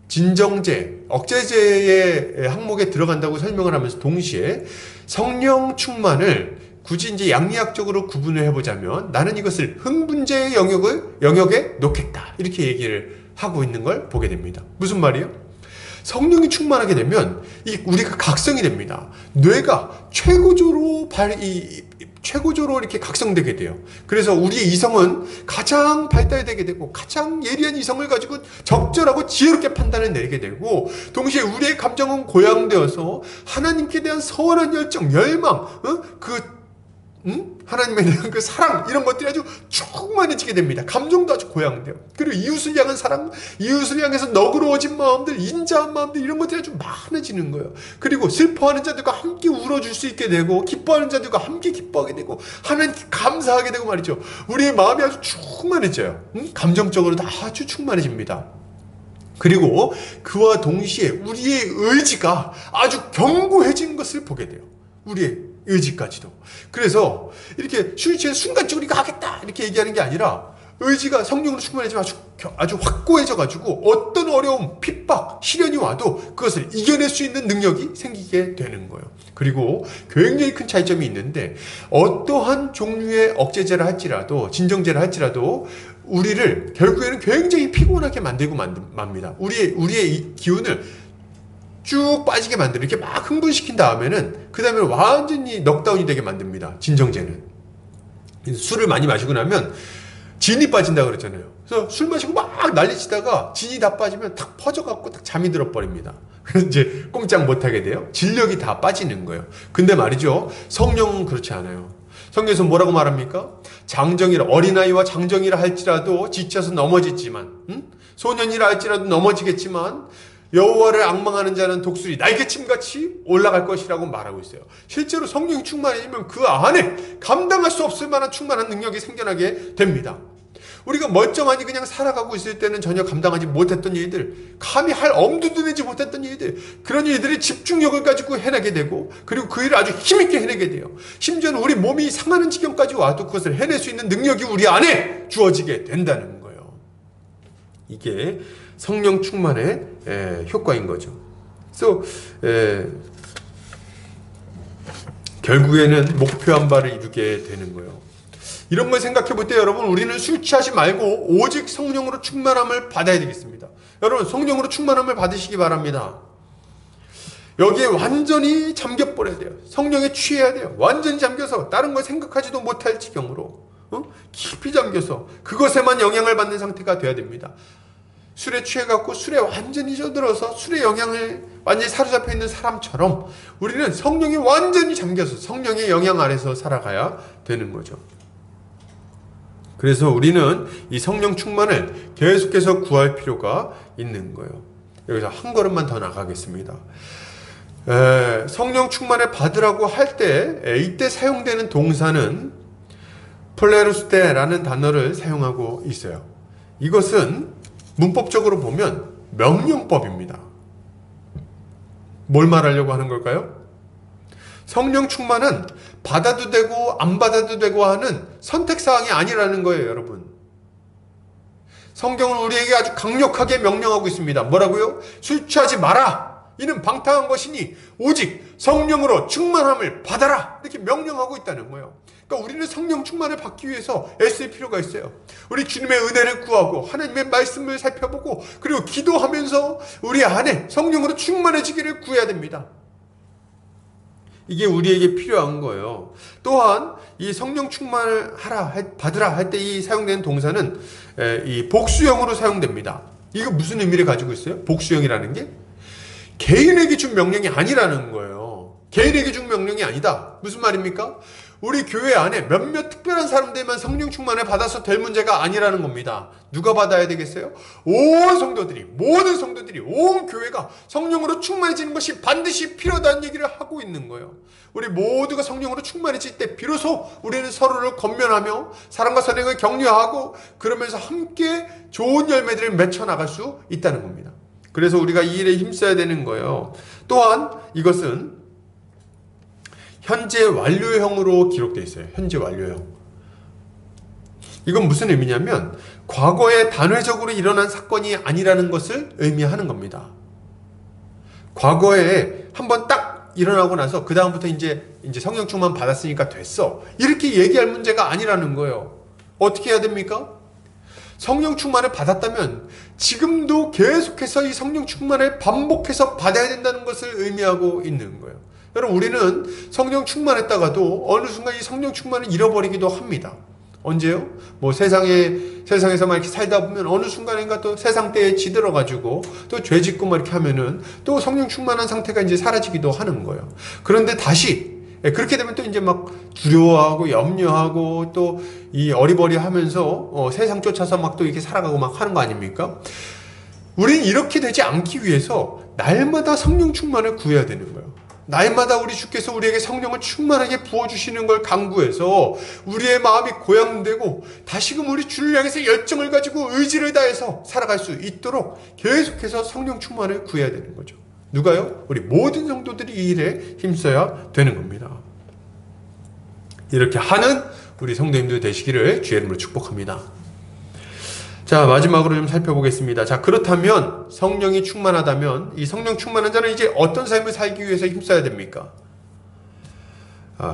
진정제, 억제제의 항목에 들어간다고 설명을 하면서 동시에 성령 충만을 굳이 이제 양리학적으로 구분을 해보자면 나는 이것을 흥분제의 영역에 놓겠다, 이렇게 얘기를 하고 있는 걸 보게 됩니다. 무슨 말이에요? 성령이 충만하게 되면 우리가 각성이 됩니다. 뇌가 최고조로 이렇게 각성되게 돼요. 그래서 우리의 이성은 가장 발달되게 되고 가장 예리한 이성을 가지고 적절하고 지혜롭게 판단을 내리게 되고, 동시에 우리의 감정은 고양되어서 하나님께 대한 서원한 열정, 열망, 그 하나님에 대한 그 사랑 이런 것들이 아주 충만해지게 됩니다. 감정도 아주 고양돼요. 그리고 이웃을 향한 사랑, 이웃을 향해서 너그러워진 마음들, 인자한 마음들 이런 것들이 아주 많아지는 거예요. 그리고 슬퍼하는 자들과 함께 울어줄 수 있게 되고 기뻐하는 자들과 함께 기뻐하게 되고 하나님께 감사하게 되고 말이죠. 우리의 마음이 아주 충만해져요. 감정적으로도 아주 충만해집니다. 그리고 그와 동시에 우리의 의지가 아주 견고해진 것을 보게 돼요. 우리의 의지까지도. 그래서 이렇게 술 취해서 순간적으로 이거 하겠다 이렇게 얘기하는 게 아니라 의지가 성령으로 충만해지면 아주 확고해져 가지고 어떤 어려움, 핍박, 시련이 와도 그것을 이겨낼 수 있는 능력이 생기게 되는 거예요. 그리고 굉장히 큰 차이점이 있는데 어떠한 종류의 억제제를 할지라도 진정제를 할지라도 우리를 결국에는 굉장히 피곤하게 만들고 맙니다. 우리의 이 기운을 쭉 빠지게 만들어 이렇게 막 흥분시킨 다음에는 그 다음에 완전히 넉다운이 되게 만듭니다. 진정제는. 술을 많이 마시고 나면 진이 빠진다 그랬잖아요. 그래서 술 마시고 막 난리치다가 진이 다 빠지면 탁 퍼져갖고 딱 잠이 들어버립니다. 그래서 이제 꼼짝 못하게 돼요. 진력이 다 빠지는 거예요. 근데 말이죠. 성령은 그렇지 않아요. 성경에서 뭐라고 말합니까? 어린아이와 장정이라 할지라도 지쳐서 넘어지지만 소년이라 할지라도 넘어지겠지만 여호와를 앙망하는 자는 독수리 날개침같이 올라갈 것이라고 말하고 있어요. 실제로 성령이 충만해지면 그 안에 감당할 수 없을 만한 충만한 능력이 생겨나게 됩니다. 우리가 멀쩡하니 그냥 살아가고 있을 때는 전혀 감당하지 못했던 일들, 감히 할 엄두도 내지 못했던 일들, 그런 일들이 집중력을 가지고 해내게 되고 그리고 그 일을 아주 힘있게 해내게 돼요. 심지어는 우리 몸이 상하는 지경까지 와도 그것을 해낼 수 있는 능력이 우리 안에 주어지게 된다는 거예요. 이게 성령 충만의 효과인 거죠. 그래서 결국에는 목표한 바를 이루게 되는 거예요. 이런 걸 생각해 볼 때 여러분 우리는 술 취하지 말고 오직 성령으로 충만함을 받아야 되겠습니다. 여러분 성령으로 충만함을 받으시기 바랍니다. 여기에 완전히 잠겨버려야 돼요. 성령에 취해야 돼요. 완전히 잠겨서 다른 걸 생각하지도 못할 지경으로 깊이 잠겨서 그것에만 영향을 받는 상태가 돼야 됩니다. 술에 취해갖고 술에 완전히 젖들어서 술의 영향을 완전히 사로잡혀 있는 사람처럼 우리는 성령에 완전히 잠겨서 성령의 영향 아래서 살아가야 되는 거죠. 그래서 우리는 이 성령 충만을 계속해서 구할 필요가 있는 거예요. 여기서 한 걸음만 더 나가겠습니다. 성령 충만을 받으라고 할 때 이때 사용되는 동사는 플레루스테라는 단어를 사용하고 있어요. 이것은 문법적으로 보면 명령법입니다. 뭘 말하려고 하는 걸까요? 성령 충만은 받아도 되고 안 받아도 되고 하는 선택사항이 아니라는 거예요, 여러분. 성경은 우리에게 아주 강력하게 명령하고 있습니다. 뭐라고요? 술 취하지 마라! 이는 방탕한 것이니 오직 성령으로 충만함을 받아라! 이렇게 명령하고 있다는 거예요. 그러니까 우리는 성령 충만을 받기 위해서 애쓸 필요가 있어요. 우리 주님의 은혜를 구하고 하나님의 말씀을 살펴보고 그리고 기도하면서 우리 안에 성령으로 충만해지기를 구해야 됩니다. 이게 우리에게 필요한 거예요. 또한 이 성령 충만을 받으라 할 때 이 사용되는 동사는 이 복수형으로 사용됩니다. 이거 무슨 의미를 가지고 있어요? 복수형이라는 게 개인에게 준 명령이 아니라는 거예요. 개인에게 준 명령이 아니다. 무슨 말입니까? 우리 교회 안에 몇몇 특별한 사람들만 성령 충만을 받아서 될 문제가 아니라는 겁니다. 누가 받아야 되겠어요? 온 성도들이, 모든 성도들이, 온 교회가 성령으로 충만해지는 것이 반드시 필요하다는 얘기를 하고 있는 거예요. 우리 모두가 성령으로 충만해질 때 비로소 우리는 서로를 권면하며 사랑과 선행을 격려하고 그러면서 함께 좋은 열매들을 맺혀나갈 수 있다는 겁니다. 그래서 우리가 이 일에 힘써야 되는 거예요. 또한 이것은 현재 완료형으로 기록되어 있어요. 현재 완료형. 이건 무슨 의미냐면 과거에 단회적으로 일어난 사건이 아니라는 것을 의미하는 겁니다. 과거에 한번 딱 일어나고 나서 그 다음부터 이제 성령 충만 받았으니까 됐어. 이렇게 얘기할 문제가 아니라는 거예요. 어떻게 해야 됩니까? 성령 충만을 받았다면 지금도 계속해서 이 성령 충만을 반복해서 받아야 된다는 것을 의미하고 있는 거예요. 여러분 우리는 성령 충만했다가도 어느 순간 이 성령 충만을 잃어버리기도 합니다. 언제요? 뭐 세상에서만 이렇게 살다 보면 어느 순간인가 또 세상 때에 지들어가지고 또 죄 짓고 막 이렇게 하면은 또 성령 충만한 상태가 이제 사라지기도 하는 거예요. 그런데 다시 그렇게 되면 또 이제 막 두려워하고 염려하고 또 이 어리버리하면서 세상 쫓아서 막 또 이렇게 살아가고 막 하는 거 아닙니까? 우린 이렇게 되지 않기 위해서 날마다 성령 충만을 구해야 되는 거예요. 날마다 우리 주께서 우리에게 성령을 충만하게 부어주시는 걸 강구해서 우리의 마음이 고양되고 다시금 우리 주를 향해서 열정을 가지고 의지를 다해서 살아갈 수 있도록 계속해서 성령 충만을 구해야 되는 거죠. 누가요? 우리 모든 성도들이 이 일에 힘써야 되는 겁니다. 이렇게 하는 우리 성도님들 되시기를 주의 이름으로 축복합니다. 자, 마지막으로 좀 살펴보겠습니다. 자, 그렇다면 성령이 충만하다면 이 성령 충만한 자는 이제 어떤 삶을 살기 위해서 힘써야 됩니까?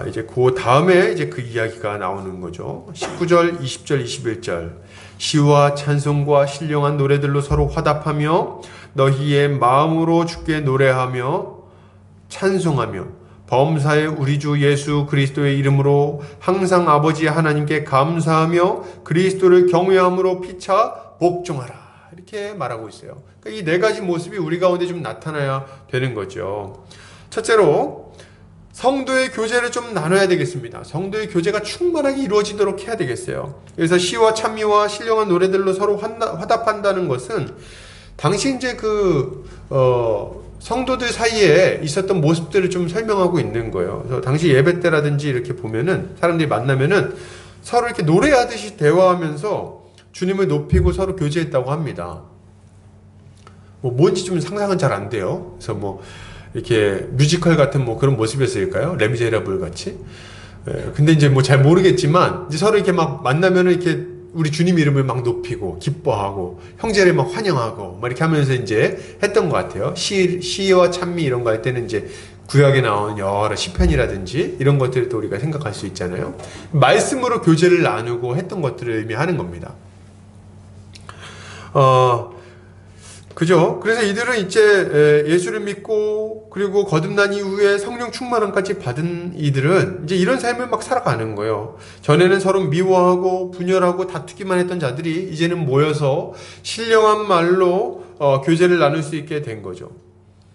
이제 그 다음에 이제 그 이야기가 나오는 거죠. 19절, 20절, 21절. 시와 찬송과 신령한 노래들로 서로 화답하며 너희의 마음으로 주께 노래하며 찬송하며 범사의 우리 주 예수 그리스도의 이름으로 항상 아버지 하나님께 감사하며 그리스도를 경외함으로 피차 복종하라. 이렇게 말하고 있어요. 그러니까 이 네 가지 모습이 우리 가운데 좀 나타나야 되는 거죠. 첫째로 성도의 교제를 좀 나눠야 되겠습니다. 성도의 교제가 충만하게 이루어지도록 해야 되겠어요. 그래서 시와 찬미와 신령한 노래들로 서로 화답한다는 것은 당시 이제 성도들 사이에 있었던 모습들을 좀 설명하고 있는 거예요. 그래서 당시 예배 때라든지 이렇게 보면은 사람들이 만나면은 서로 이렇게 노래하듯이 대화하면서 주님을 높이고 서로 교제했다고 합니다. 뭔지 좀 상상은 잘 안 돼요. 그래서 이렇게 뮤지컬 같은 그런 모습이었을까요? 레미제라블 같이. 근데 이제 잘 모르겠지만 이제 서로 이렇게 막 만나면은 이렇게 우리 주님 이름을 막 높이고 기뻐하고 형제를 막 환영하고 막 이렇게 하면서 이제 했던 것 같아요. 시와 찬미 이런 거 할 때는 이제 구약에 나온 여러 시편이라든지 이런 것들을 또 우리가 생각할 수 있잖아요. 말씀으로 교제를 나누고 했던 것들을 의미하는 겁니다. 그죠? 그래서 이들은 이제 예수를 믿고 그리고 거듭난 이후에 성령 충만함까지 받은 이들은 이제 이런 삶을 막 살아가는 거예요. 전에는 서로 미워하고 분열하고 다투기만 했던 자들이 이제는 모여서 신령한 말로 교제를 나눌 수 있게 된 거죠.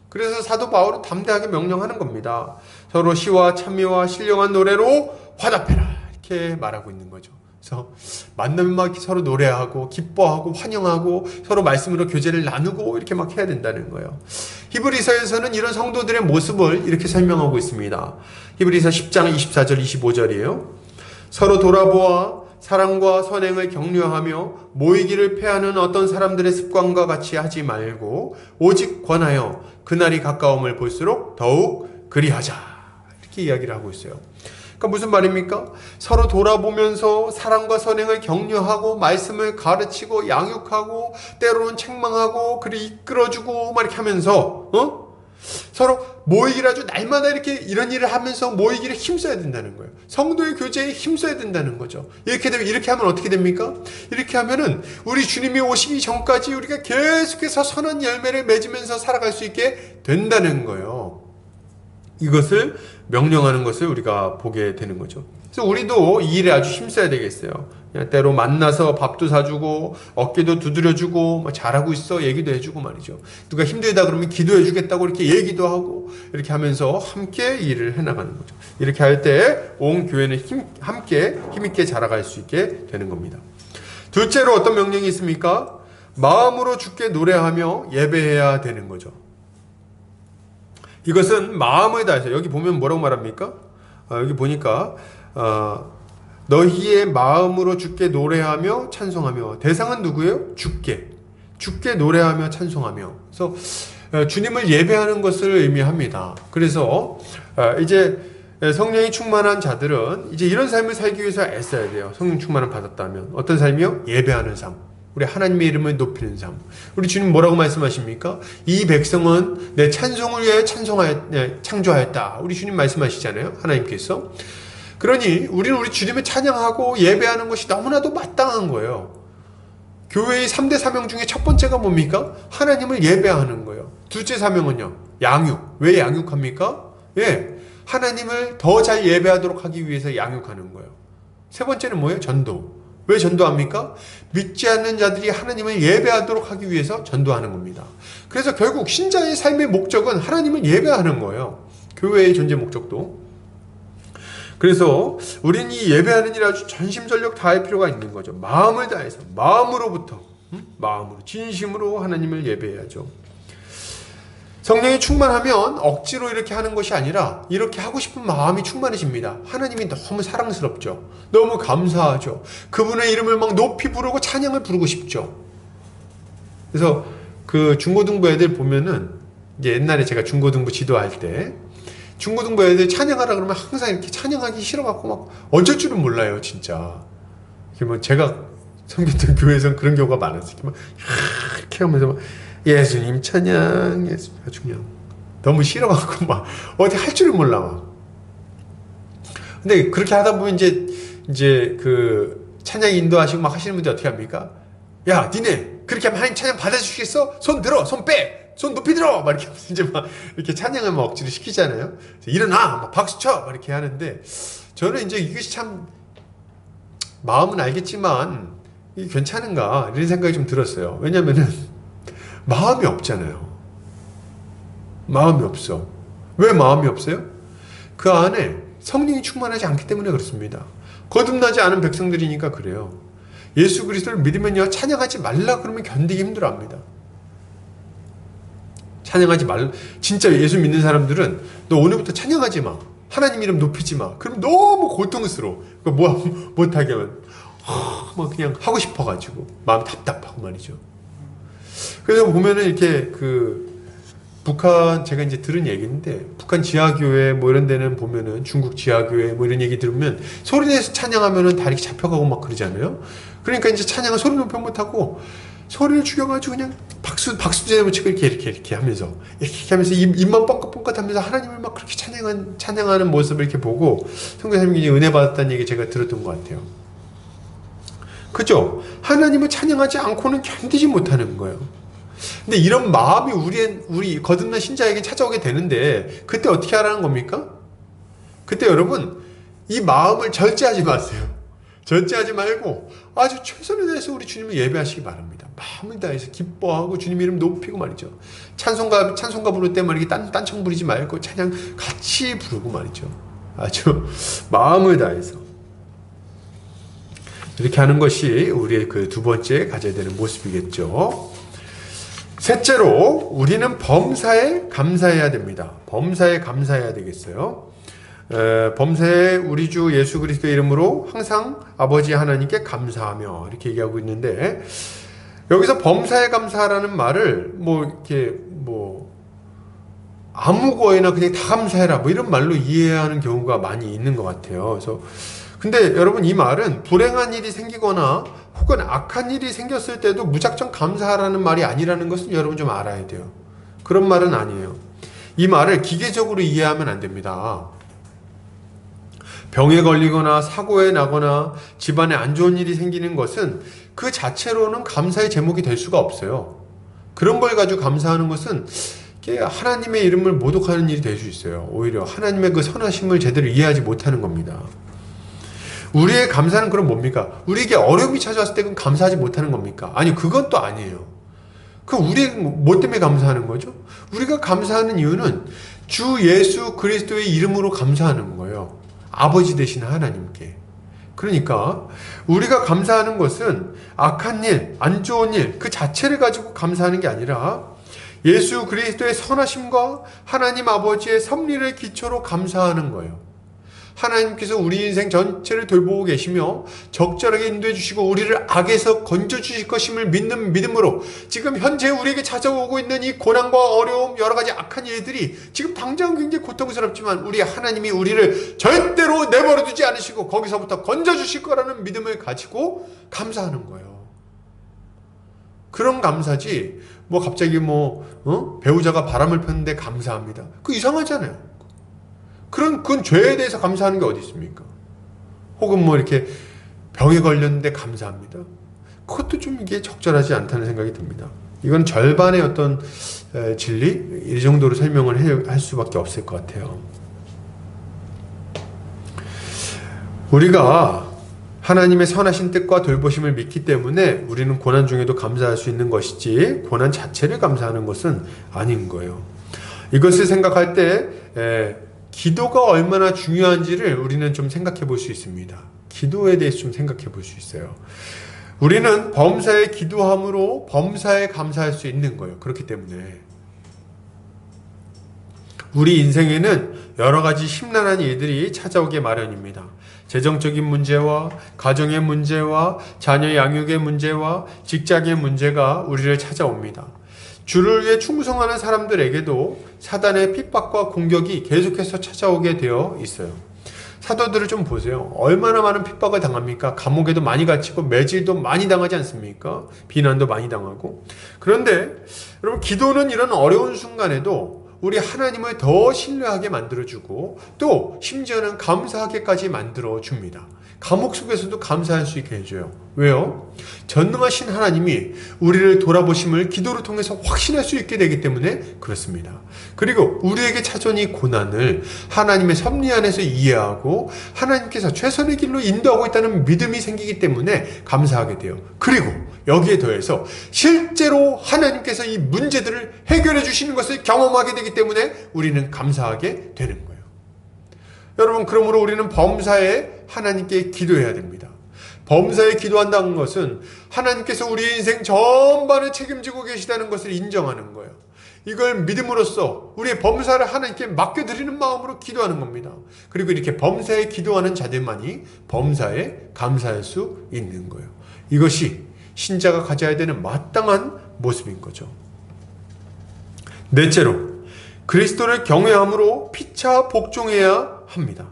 그래서 사도 바울은 담대하게 명령하는 겁니다. 서로 시와 찬미와 신령한 노래로 화답해라. 이렇게 말하고 있는 거죠. 그래서 만나면 막 서로 노래하고 기뻐하고 환영하고 서로 말씀으로 교제를 나누고 이렇게 막 해야 된다는 거예요. 히브리서에서는 이런 성도들의 모습을 이렇게 설명하고 있습니다. 히브리서 10장 24절 25절이에요. 서로 돌아보아 사랑과 선행을 격려하며 모이기를 패하는 어떤 사람들의 습관과 같이 하지 말고 오직 권하여 그날이 가까움을 볼수록 더욱 그리하자. 이렇게 이야기를 하고 있어요. 그러니까 무슨 말입니까? 서로 돌아보면서 사랑과 선행을 격려하고 말씀을 가르치고 양육하고 때로는 책망하고 그리고 이끌어주고 막 이렇게 하면서 서로 모이기를 아주 날마다 이렇게 이런 일을 하면서 모이기를 힘써야 된다는 거예요. 성도의 교제에 힘써야 된다는 거죠. 이렇게 하면 어떻게 됩니까? 이렇게 하면은 우리 주님이 오시기 전까지 우리가 계속해서 선한 열매를 맺으면서 살아갈 수 있게 된다는 거예요. 이것을 명령하는 것을 우리가 보게 되는 거죠. 그래서 우리도 이 일에 아주 힘써야 되겠어요. 그냥 때로 만나서 밥도 사주고 어깨도 두드려주고 잘하고 있어 얘기도 해주고 말이죠. 누가 힘들다 그러면 기도해 주겠다고 이렇게 얘기도 하고 이렇게 하면서 함께 일을 해나가는 거죠. 이렇게 할 때 온 교회는 함께 힘있게 자라갈 수 있게 되는 겁니다. 둘째로 어떤 명령이 있습니까? 마음으로 주께 노래하며 예배해야 되는 거죠. 이것은 마음을 다해서 여기 보면 뭐라고 말합니까? 여기 보니까 너희의 마음으로 주께 노래하며 찬송하며 대상은 누구예요? 주께 노래하며 찬송하며 그래서 주님을 예배하는 것을 의미합니다. 그래서 이제 성령이 충만한 자들은 이제 이런 삶을 살기 위해서 애써야 돼요. 성령 충만을 받았다면 어떤 삶이요? 예배하는 삶. 우리 하나님의 이름을 높이는 삶. 우리 주님 뭐라고 말씀하십니까? 이 백성은 내 찬송을 위해 창조하였다. 우리 주님 말씀하시잖아요. 하나님께서. 그러니 우리는 우리 주님을 찬양하고 예배하는 것이 너무나도 마땅한 거예요. 교회의 3대 사명 중에 첫 번째가 뭡니까? 하나님을 예배하는 거예요. 둘째 사명은요? 양육. 왜 양육합니까? 하나님을 더 잘 예배하도록 하기 위해서 양육하는 거예요. 세 번째는 뭐예요? 전도. 왜 전도합니까? 믿지 않는 자들이 하나님을 예배하도록 하기 위해서 전도하는 겁니다. 그래서 결국 신자의 삶의 목적은 하나님을 예배하는 거예요. 교회의 존재 목적도. 그래서 우리는 이 예배하는 일 아주 전심전력 다할 필요가 있는 거죠. 마음을 다해서, 마음으로부터, 마음으로, 진심으로 하나님을 예배해야죠. 성령이 충만하면 억지로 이렇게 하는 것이 아니라 이렇게 하고 싶은 마음이 충만해집니다. 하나님이 너무 사랑스럽죠. 너무 감사하죠. 그분의 이름을 막 높이 부르고 찬양을 부르고 싶죠. 그래서 그 중고등부 애들 보면은 이제 옛날에 제가 중고등부 지도할 때 중고등부 애들 찬양하라 그러면 항상 이렇게 찬양하기 싫어갖고 막 어쩔 줄은 몰라요, 진짜. 뭐 제가 섬겼던 교회에서는 그런 경우가 많았어요. 막 이렇게 하면서 막 예수님 찬양, 예수님 아주 그냥 너무 싫어갖고 막 어디 할 줄을 몰라 막. 근데 그렇게 하다 보면 이제 그 찬양 인도하시고 막 하시는 분들 어떻게 합니까? 야, 니네 그렇게 하면 하나님 찬양 받아주시겠어? 손 들어, 손 빼, 손 높이 들어, 막 이렇게 하면서 이제 막 이렇게 찬양을 막 억지로 시키잖아요. 일어나, 막 박수 쳐, 막 이렇게 하는데 저는 이제 이것이 참 마음은 알겠지만 이게 괜찮은가 이런 생각이 좀 들었어요. 왜냐면은 마음이 없잖아요. 마음이 없어. 왜 마음이 없어요? 그 안에 성령이 충만하지 않기 때문에 그렇습니다. 거듭나지 않은 백성들이니까 그래요. 예수 그리스도를 믿으면요, 찬양하지 말라 그러면 견디기 힘들어합니다. 찬양하지 말, 진짜 예수 믿는 사람들은 너 오늘부터 찬양하지 마, 하나님 이름 높이지 마. 그럼 너무 고통스러워. 뭐 못하게 하면 막 그냥 하고 싶어가지고 마음 답답하고 말이죠. 그래서 보면은 이렇게 북한, 제가 이제 들은 얘기인데 북한 지하교회 뭐 이런 데는 보면은 중국 지하교회 뭐 이런 얘기 들으면 소리 내서 찬양하면은 다 이렇게 잡혀가고 막 그러잖아요. 그러니까 이제 찬양을 소리 높여 못하고 소리를 죽여가지고 그냥 박수제를 치고 이렇게 하면서 입만 뻥긋뻥긋 하면서 하나님을 막 그렇게 찬양하는 모습을 이렇게 보고 성교사님이 은혜 받았다는 얘기 제가 들었던 것 같아요. 그죠? 하나님을 찬양하지 않고는 견디지 못하는 거예요. 근데 이런 마음이 우리 거듭난 신자에게 찾아오게 되는데 그때 어떻게 하라는 겁니까? 그때 여러분 이 마음을 절제하지 마세요. 절제하지 말고 아주 최선을 다해서 우리 주님을 예배하시기 바랍니다. 마음을 다해서 기뻐하고 주님 이름 높이고 말이죠. 찬송가 부를 때 말이게 딴청 부리지 말고 찬양 같이 부르고 말이죠. 아주 마음을 다해서 이렇게 하는 것이 우리의 그 두 번째 가져야 되는 모습이겠죠. 셋째로 우리는 범사에 감사해야 됩니다. 범사에 감사해야 되겠어요. 범사에 우리 주 예수 그리스도의 이름으로 항상 아버지 하나님께 감사하며 이렇게 얘기하고 있는데 여기서 범사에 감사라는 말을 아무 거에나 그냥 다 감사해라 뭐 이런 말로 이해하는 경우가 많이 있는 것 같아요. 그래서 근데 여러분 이 말은 불행한 일이 생기거나 혹은 악한 일이 생겼을 때도 무작정 감사하라는 말이 아니라는 것은 여러분 좀 알아야 돼요. 그런 말은 아니에요. 이 말을 기계적으로 이해하면 안 됩니다. 병에 걸리거나 사고에 나거나 집안에 안 좋은 일이 생기는 것은 그 자체로는 감사의 제목이 될 수가 없어요. 그런 걸 가지고 감사하는 것은 하나님의 이름을 모독하는 일이 될 수 있어요. 오히려 하나님의 그 선하심을 제대로 이해하지 못하는 겁니다. 우리의 감사는 그럼 뭡니까? 우리에게 어려움이 찾아왔을 때 그건 감사하지 못하는 겁니까? 아니, 그건 또 아니에요. 우리 뭐 때문에 감사하는 거죠? 우리가 감사하는 이유는 주 예수 그리스도의 이름으로 감사하는 거예요. 아버지 되신 하나님께. 그러니까 우리가 감사하는 것은 악한 일, 안 좋은 일 그 자체를 가지고 감사하는 게 아니라 예수 그리스도의 선하심과 하나님 아버지의 섭리를 기초로 감사하는 거예요. 하나님께서 우리 인생 전체를 돌보고 계시며 적절하게 인도해 주시고 우리를 악에서 건져 주실 것임을 믿는 믿음으로 지금 현재 우리에게 찾아오고 있는 이 고난과 어려움 여러 가지 악한 일들이 지금 당장 굉장히 고통스럽지만 우리 하나님이 우리를 절대로 내버려 두지 않으시고 거기서부터 건져 주실 거라는 믿음을 가지고 감사하는 거예요. 그런 감사지 갑자기 배우자가 바람을 폈는데 감사합니다. 그거 이상하잖아요. 그건 죄에 대해서 감사하는 게 어디 있습니까? 혹은 이렇게 병에 걸렸는데 감사합니다. 그것도 좀 이게 적절하지 않다는 생각이 듭니다. 이건 절반의 어떤 진리? 이 정도로 설명을 할 수밖에 없을 것 같아요. 우리가 하나님의 선하신 뜻과 돌보심을 믿기 때문에 우리는 고난 중에도 감사할 수 있는 것이지 고난 자체를 감사하는 것은 아닌 거예요. 이것을 생각할 때 기도가 얼마나 중요한지를 우리는 좀 생각해 볼 수 있습니다. 기도에 대해서 좀 생각해 볼 수 있어요. 우리는 범사에 기도함으로 범사에 감사할 수 있는 거예요. 그렇기 때문에 우리 인생에는 여러 가지 심란한 일들이 찾아오게 마련입니다. 재정적인 문제와 가정의 문제와 자녀 양육의 문제와 직장의 문제가 우리를 찾아옵니다. 주를 위해 충성하는 사람들에게도 사단의 핍박과 공격이 계속해서 찾아오게 되어 있어요. 사도들을 좀 보세요. 얼마나 많은 핍박을 당합니까? 감옥에도 많이 갇히고 매질도 많이 당하지 않습니까? 비난도 많이 당하고. 그런데 여러분, 기도는 이런 어려운 순간에도 우리 하나님을 더 신뢰하게 만들어주고 또 심지어는 감사하게까지 만들어줍니다. 감옥 속에서도 감사할 수 있게 해줘요. 왜요? 전능하신 하나님이 우리를 돌아보심을 기도를 통해서 확신할 수 있게 되기 때문에 그렇습니다. 그리고 우리에게 찾아온 이 고난을 하나님의 섭리 안에서 이해하고 하나님께서 최선의 길로 인도하고 있다는 믿음이 생기기 때문에 감사하게 돼요. 그리고 여기에 더해서 실제로 하나님께서 이 문제들을 해결해 주시는 것을 경험하게 되기 때문에 우리는 감사하게 되는 거예요. 여러분, 그러므로 우리는 범사에 하나님께 기도해야 됩니다. 범사에 기도한다는 것은 하나님께서 우리의 인생 전반을 책임지고 계시다는 것을 인정하는 거예요. 이걸 믿음으로써 우리의 범사를 하나님께 맡겨드리는 마음으로 기도하는 겁니다. 그리고 이렇게 범사에 기도하는 자들만이 범사에 감사할 수 있는 거예요. 이것이 신자가 가져야 되는 마땅한 모습인 거죠. 넷째로, 그리스도를 경외함으로 피차 복종해야 합니다.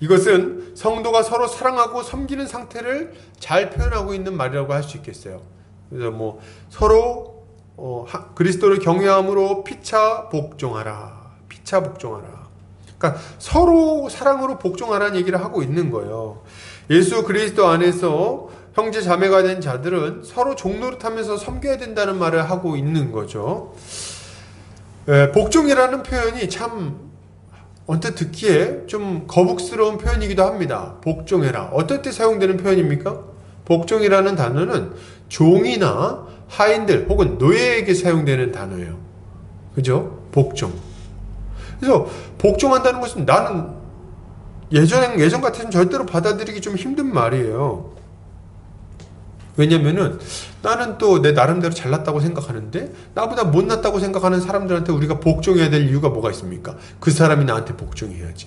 이것은 성도가 서로 사랑하고 섬기는 상태를 잘 표현하고 있는 말이라고 할 수 있겠어요. 그래서 서로 그리스도를 경외함으로 피차 복종하라. 피차 복종하라. 그러니까 서로 사랑으로 복종하라는 얘기를 하고 있는 거예요. 예수 그리스도 안에서 형제 자매가 된 자들은 서로 종노릇하면서 섬겨야 된다는 말을 하고 있는 거죠. 복종이라는 표현이 참 언뜻 듣기에 좀 거북스러운 표현이기도 합니다. 복종해라. 어떨 때 사용되는 표현입니까? 복종이라는 단어는 종이나 하인들 혹은 노예에게 사용되는 단어예요. 그죠? 복종. 그래서 복종한다는 것은 나는 예전 같아서는 절대로 받아들이기 좀 힘든 말이에요. 왜냐면은 나는 또 내 나름대로 잘났다고 생각하는데 나보다 못났다고 생각하는 사람들한테 우리가 복종해야 될 이유가 뭐가 있습니까? 그 사람이 나한테 복종해야지.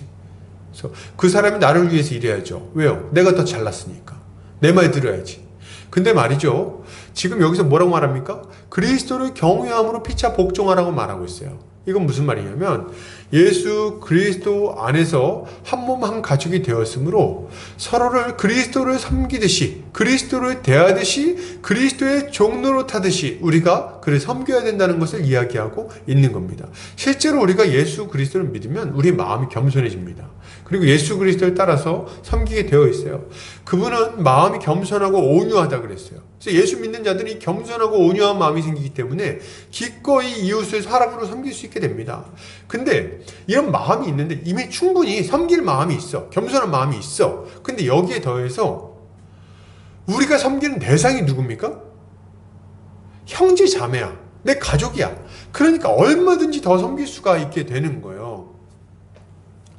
그래서 그 사람이 나를 위해서 일해야죠. 왜요? 내가 더 잘났으니까. 내 말 들어야지. 근데 말이죠. 지금 여기서 뭐라고 말합니까? 그리스도를 경외함으로 피차 복종하라고 말하고 있어요. 이건 무슨 말이냐면 예수 그리스도 안에서 한 몸 한 가족이 되었으므로 서로를 그리스도를 섬기듯이 그리스도를 대하듯이 그리스도의 종로로 타듯이 우리가 그를 섬겨야 된다는 것을 이야기하고 있는 겁니다. 실제로 우리가 예수 그리스도를 믿으면 우리 마음이 겸손해집니다. 그리고 예수 그리스도를 따라서 섬기게 되어 있어요. 그분은 마음이 겸손하고 온유하다 그랬어요. 그래서 예수 믿는 자들이 겸손하고 온유한 마음이 생기기 때문에 기꺼이 이웃을 사랑으로 섬길 수 있게 됩니다. 근데 이런 마음이 있는데 이미 충분히 섬길 마음이 있어. 겸손한 마음이 있어. 근데 여기에 더해서 우리가 섬기는 대상이 누굽니까? 형제 자매야. 내 가족이야. 그러니까 얼마든지 더 섬길 수가 있게 되는 거예요.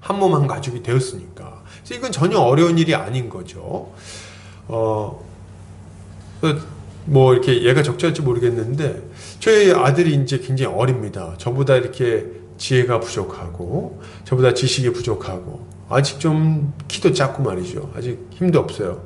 한 몸 한 가족이 되었으니까. 그래서 이건 전혀 어려운 일이 아닌 거죠. 이렇게 얘가 적절할지 모르겠는데 저희 아들이 이제 굉장히 어립니다. 저보다 이렇게 지혜가 부족하고 저보다 지식이 부족하고 아직 좀 키도 작고 말이죠. 아직 힘도 없어요.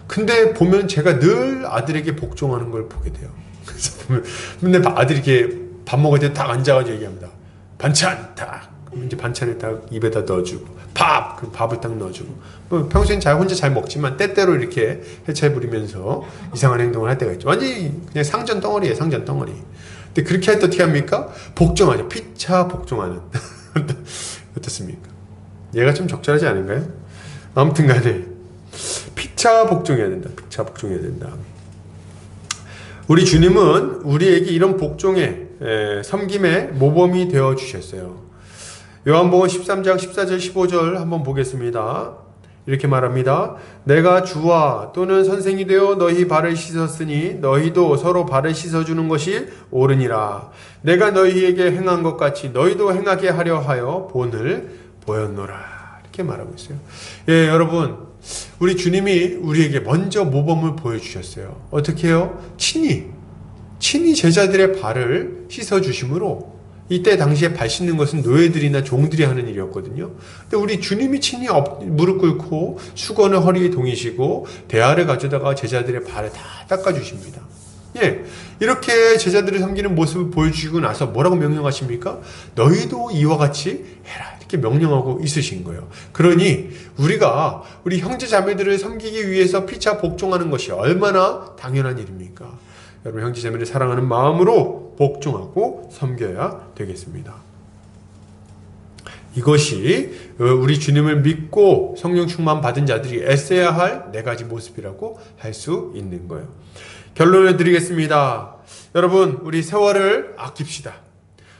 근데 보면 제가 늘 아들에게 복종하는 걸 보게 돼요. 그래서 보면 근데 아들이 이렇게 밥 먹을 때 딱 앉아가지고 얘기합니다. 반찬 딱. 그럼 이제 반찬을 딱 입에다 넣어주고 밥! 그럼 밥을 딱 넣어주고 평소엔 혼자 잘 먹지만 때때로 이렇게 해체 부리면서 이상한 행동을 할 때가 있죠. 완전히 그냥 상전 덩어리예요. 상전 덩어리. 근데 그렇게 할 때 어떻게 합니까? 복종하죠. 피차 복종하는. 어떻습니까? 얘가 좀 적절하지 않은가요? 아무튼 간에 피차 복종해야 된다. 피차 복종해야 된다. 우리 주님은 우리에게 이런 복종의 섬김의 모범이 되어 주셨어요. 요한복음 13장 14절 15절 한번 보겠습니다. 이렇게 말합니다. 내가 주와 또는 선생이 되어 너희 발을 씻었으니 너희도 서로 발을 씻어주는 것이 옳으니라. 내가 너희에게 행한 것 같이 너희도 행하게 하려 하여 본을 보였노라. 이렇게 말하고 있어요. 예, 여러분, 우리 주님이 우리에게 먼저 모범을 보여주셨어요. 어떻게 해요? 친히 제자들의 발을 씻어주심으로, 이때 당시에 발 씻는 것은 노예들이나 종들이 하는 일이었거든요. 근데 우리 주님이 친히 무릎 꿇고 수건을 허리에 동이시고 대야를 가져다가 제자들의 발을 다 닦아주십니다. 예, 이렇게 제자들을 섬기는 모습을 보여주시고 나서 뭐라고 명령하십니까? 너희도 이와 같이 해라. 이렇게 명령하고 있으신 거예요. 그러니 우리가 우리 형제 자매들을 섬기기 위해서 피차 복종하는 것이 얼마나 당연한 일입니까? 여러분, 형제 자매를 사랑하는 마음으로 복종하고 섬겨야 되겠습니다. 이것이 우리 주님을 믿고 성령 충만 받은 자들이 애써야 할 네 가지 모습이라고 할 수 있는 거예요. 결론을 드리겠습니다. 여러분, 우리 세월을 아낍시다.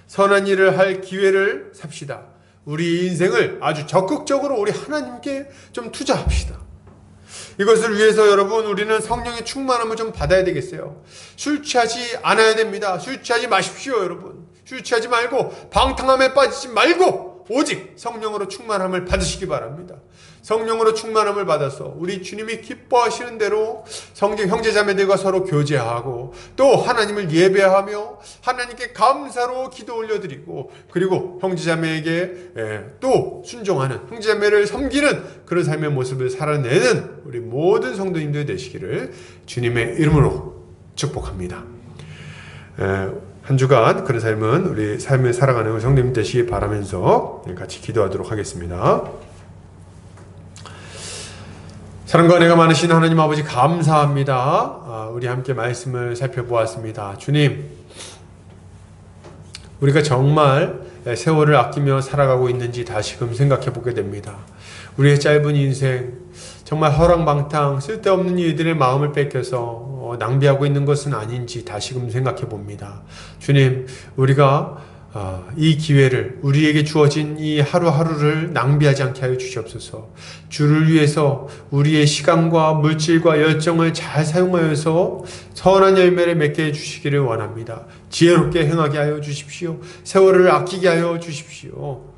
선한 일을 할 기회를 삽시다. 우리 인생을 아주 적극적으로 우리 하나님께 좀 투자합시다. 이것을 위해서 여러분, 우리는 성령의 충만함을 좀 받아야 되겠어요. 술 취하지 않아야 됩니다. 술 취하지 마십시오, 여러분. 술 취하지 말고 방탕함에 빠지지 말고 오직 성령으로 충만함을 받으시기 바랍니다. 성령으로 충만함을 받아서 우리 주님이 기뻐하시는 대로 형제자매들과 서로 교제하고 또 하나님을 예배하며 하나님께 감사로 기도 올려드리고, 그리고 형제자매에게 또 순종하는, 형제자매를 섬기는 그런 삶의 모습을 살아내는 우리 모든 성도님들 되시기를 주님의 이름으로 축복합니다. 한 주간 그런 삶은 우리 삶을 살아가는 성도님 되시기 바라면서 같이 기도하도록 하겠습니다. 사랑과 은혜가 많으신 하나님 아버지, 감사합니다. 우리 함께 말씀을 살펴보았습니다. 주님, 우리가 정말 세월을 아끼며 살아가고 있는지 다시금 생각해 보게 됩니다. 우리의 짧은 인생, 정말 허랑방탕 쓸데없는 일들의 마음을 뺏겨서 낭비하고 있는 것은 아닌지 다시금 생각해 봅니다. 주님, 우리가 이 기회를, 우리에게 주어진 이 하루하루를 낭비하지 않게 하여 주시옵소서. 주를 위해서 우리의 시간과 물질과 열정을 잘 사용하여서 선한 열매를 맺게 해주시기를 원합니다. 지혜롭게 행하게 하여 주십시오. 세월을 아끼게 하여 주십시오.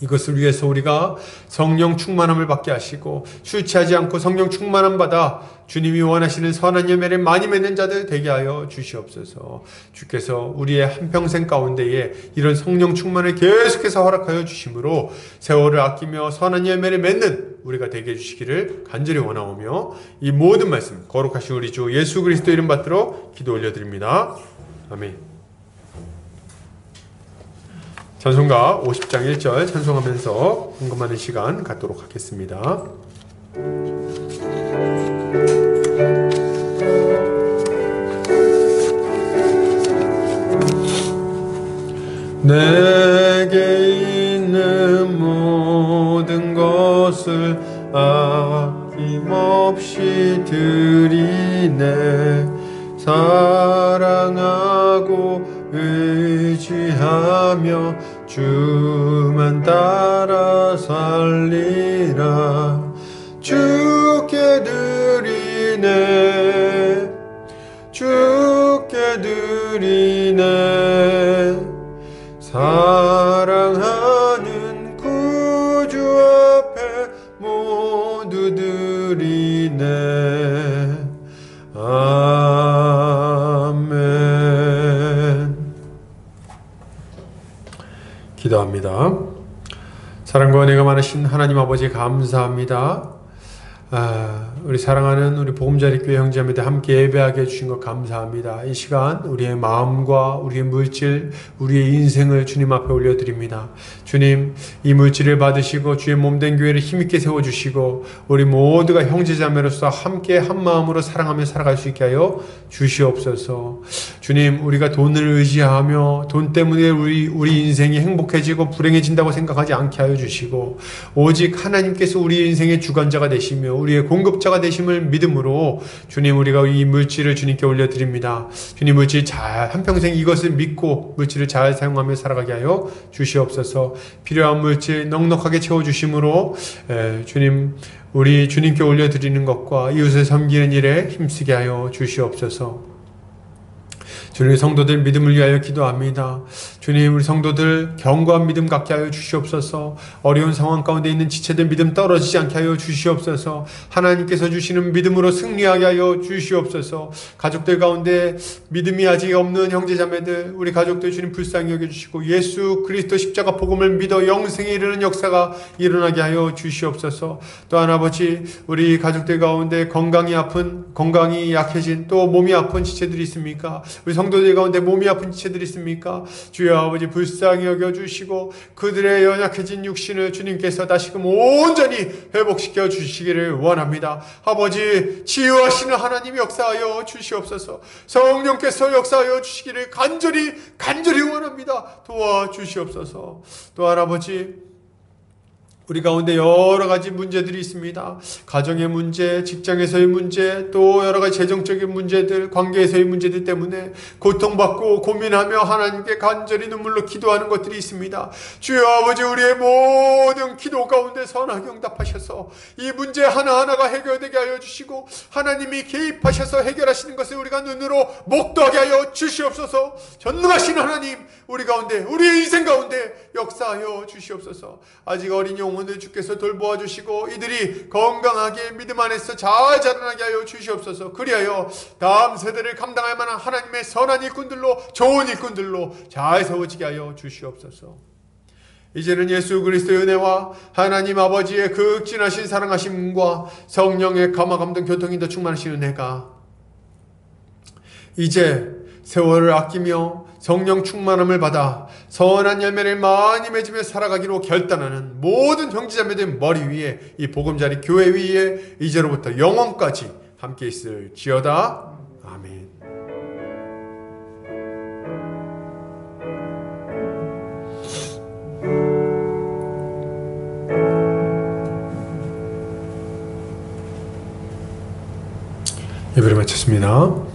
이것을 위해서 우리가 성령 충만함을 받게 하시고 술 취하지 않고 성령 충만함 받아 주님이 원하시는 선한 열매를 많이 맺는 자들 되게 하여 주시옵소서. 주께서 우리의 한평생 가운데에 이런 성령 충만을 계속해서 허락하여 주심으로 세월을 아끼며 선한 열매를 맺는 우리가 되게 해주시기를 간절히 원하오며, 이 모든 말씀 거룩하신 우리 주 예수 그리스도 이름 받들어 기도 올려드립니다. 아멘. 찬송가 50장 1절 찬송하면서 헌금하는 시간 갖도록 하겠습니다. 내게 있는 모든 것을 아낌없이 드리네. 사랑하고 의지하며 주만 따라 살리라. 주께 드리네, 주께 드리네. 사랑하는 구주 앞에 모두 드리네. 아멘. 기도합니다. 사랑과 은혜가 많으신 하나님 아버지, 감사합니다. 우리 사랑하는 우리 보금자리교회 형제자매들 함께 예배하게 해주신 것 감사합니다. 이 시간 우리의 마음과 우리의 물질, 우리의 인생을 주님 앞에 올려드립니다. 주님, 이 물질을 받으시고 주의 몸된 교회를 힘있게 세워주시고 우리 모두가 형제자매로서 함께 한 마음으로 사랑하며 살아갈 수 있게 하여 주시옵소서. 주님, 우리가 돈을 의지하며 돈 때문에 우리 인생이 행복해지고 불행해진다고 생각하지 않게 하여 주시고, 오직 하나님께서 우리 인생의 주관자가 되시며 우리의 공급자가 되심을 믿음으로 주님, 우리가 이 물질을 주님께 올려드립니다. 주님, 물질 잘 한평생 이것을 믿고 물질을 잘 사용하며 살아가게 하여 주시옵소서. 필요한 물질 넉넉하게 채워주심으로 주님, 우리 주님께 올려드리는 것과 이웃을 섬기는 일에 힘쓰게 하여 주시옵소서. 주님, 성도들 믿음을 위하여 기도합니다. 주님, 우리 성도들 견고한 믿음 갖게 하여 주시옵소서. 어려운 상황 가운데 있는 지체들 믿음 떨어지지 않게 하여 주시옵소서. 하나님께서 주시는 믿음으로 승리하게 하여 주시옵소서. 가족들 가운데 믿음이 아직 없는 형제자매들, 우리 가족들 주님 불쌍히 여겨주시고 예수 그리스도 십자가 복음을 믿어 영생에 이르는 역사가 일어나게 하여 주시옵소서. 또한 아버지, 우리 가족들 가운데 건강이 약해진, 또 몸이 아픈 지체들이 있습니까? 우리 성도들 가운데 몸이 아픈 지체들이 있습니까? 주여 아버지, 불쌍히 여겨주시고 그들의 연약해진 육신을 주님께서 다시금 온전히 회복시켜 주시기를 원합니다. 아버지, 치유하시는 하나님 역사하여 주시옵소서. 성령께서 역사하여 주시기를 간절히 원합니다. 도와주시옵소서. 또한 아버지, 우리 가운데 여러 가지 문제들이 있습니다. 가정의 문제, 직장에서의 문제, 또 여러 가지 재정적인 문제들, 관계에서의 문제들 때문에 고통받고 고민하며 하나님께 간절히 눈물로 기도하는 것들이 있습니다. 주여 아버지, 우리의 모든 기도 가운데 선하게 응답하셔서 이 문제 하나하나가 해결되게 하여 주시고 하나님이 개입하셔서 해결하시는 것을 우리가 눈으로 목도하게 하여 주시옵소서. 전능하신 하나님, 우리 가운데, 우리의 인생 가운데 역사하여 주시옵소서. 아직 어린 영혼을 주께서 돌보아 주시고 이들이 건강하게 믿음 안에서 잘 자라나게 하여 주시옵소서. 그리하여 다음 세대를 감당할 만한 하나님의 선한 일꾼들로, 좋은 일꾼들로 잘 세워지게 하여 주시옵소서. 이제는 예수 그리스도의 은혜와 하나님 아버지의 극진하신 사랑하심과 성령의 감화감동 교통인도 충만하신 은혜가 이제 세월을 아끼며 성령 충만함을 받아 선한 열매를 많이 맺으며 살아가기로 결단하는 모든 형제자매들 머리 위에, 이 보금자리 교회 위에 이제로부터 영원까지 함께 있을지어다. 아멘. 예배를 마쳤습니다.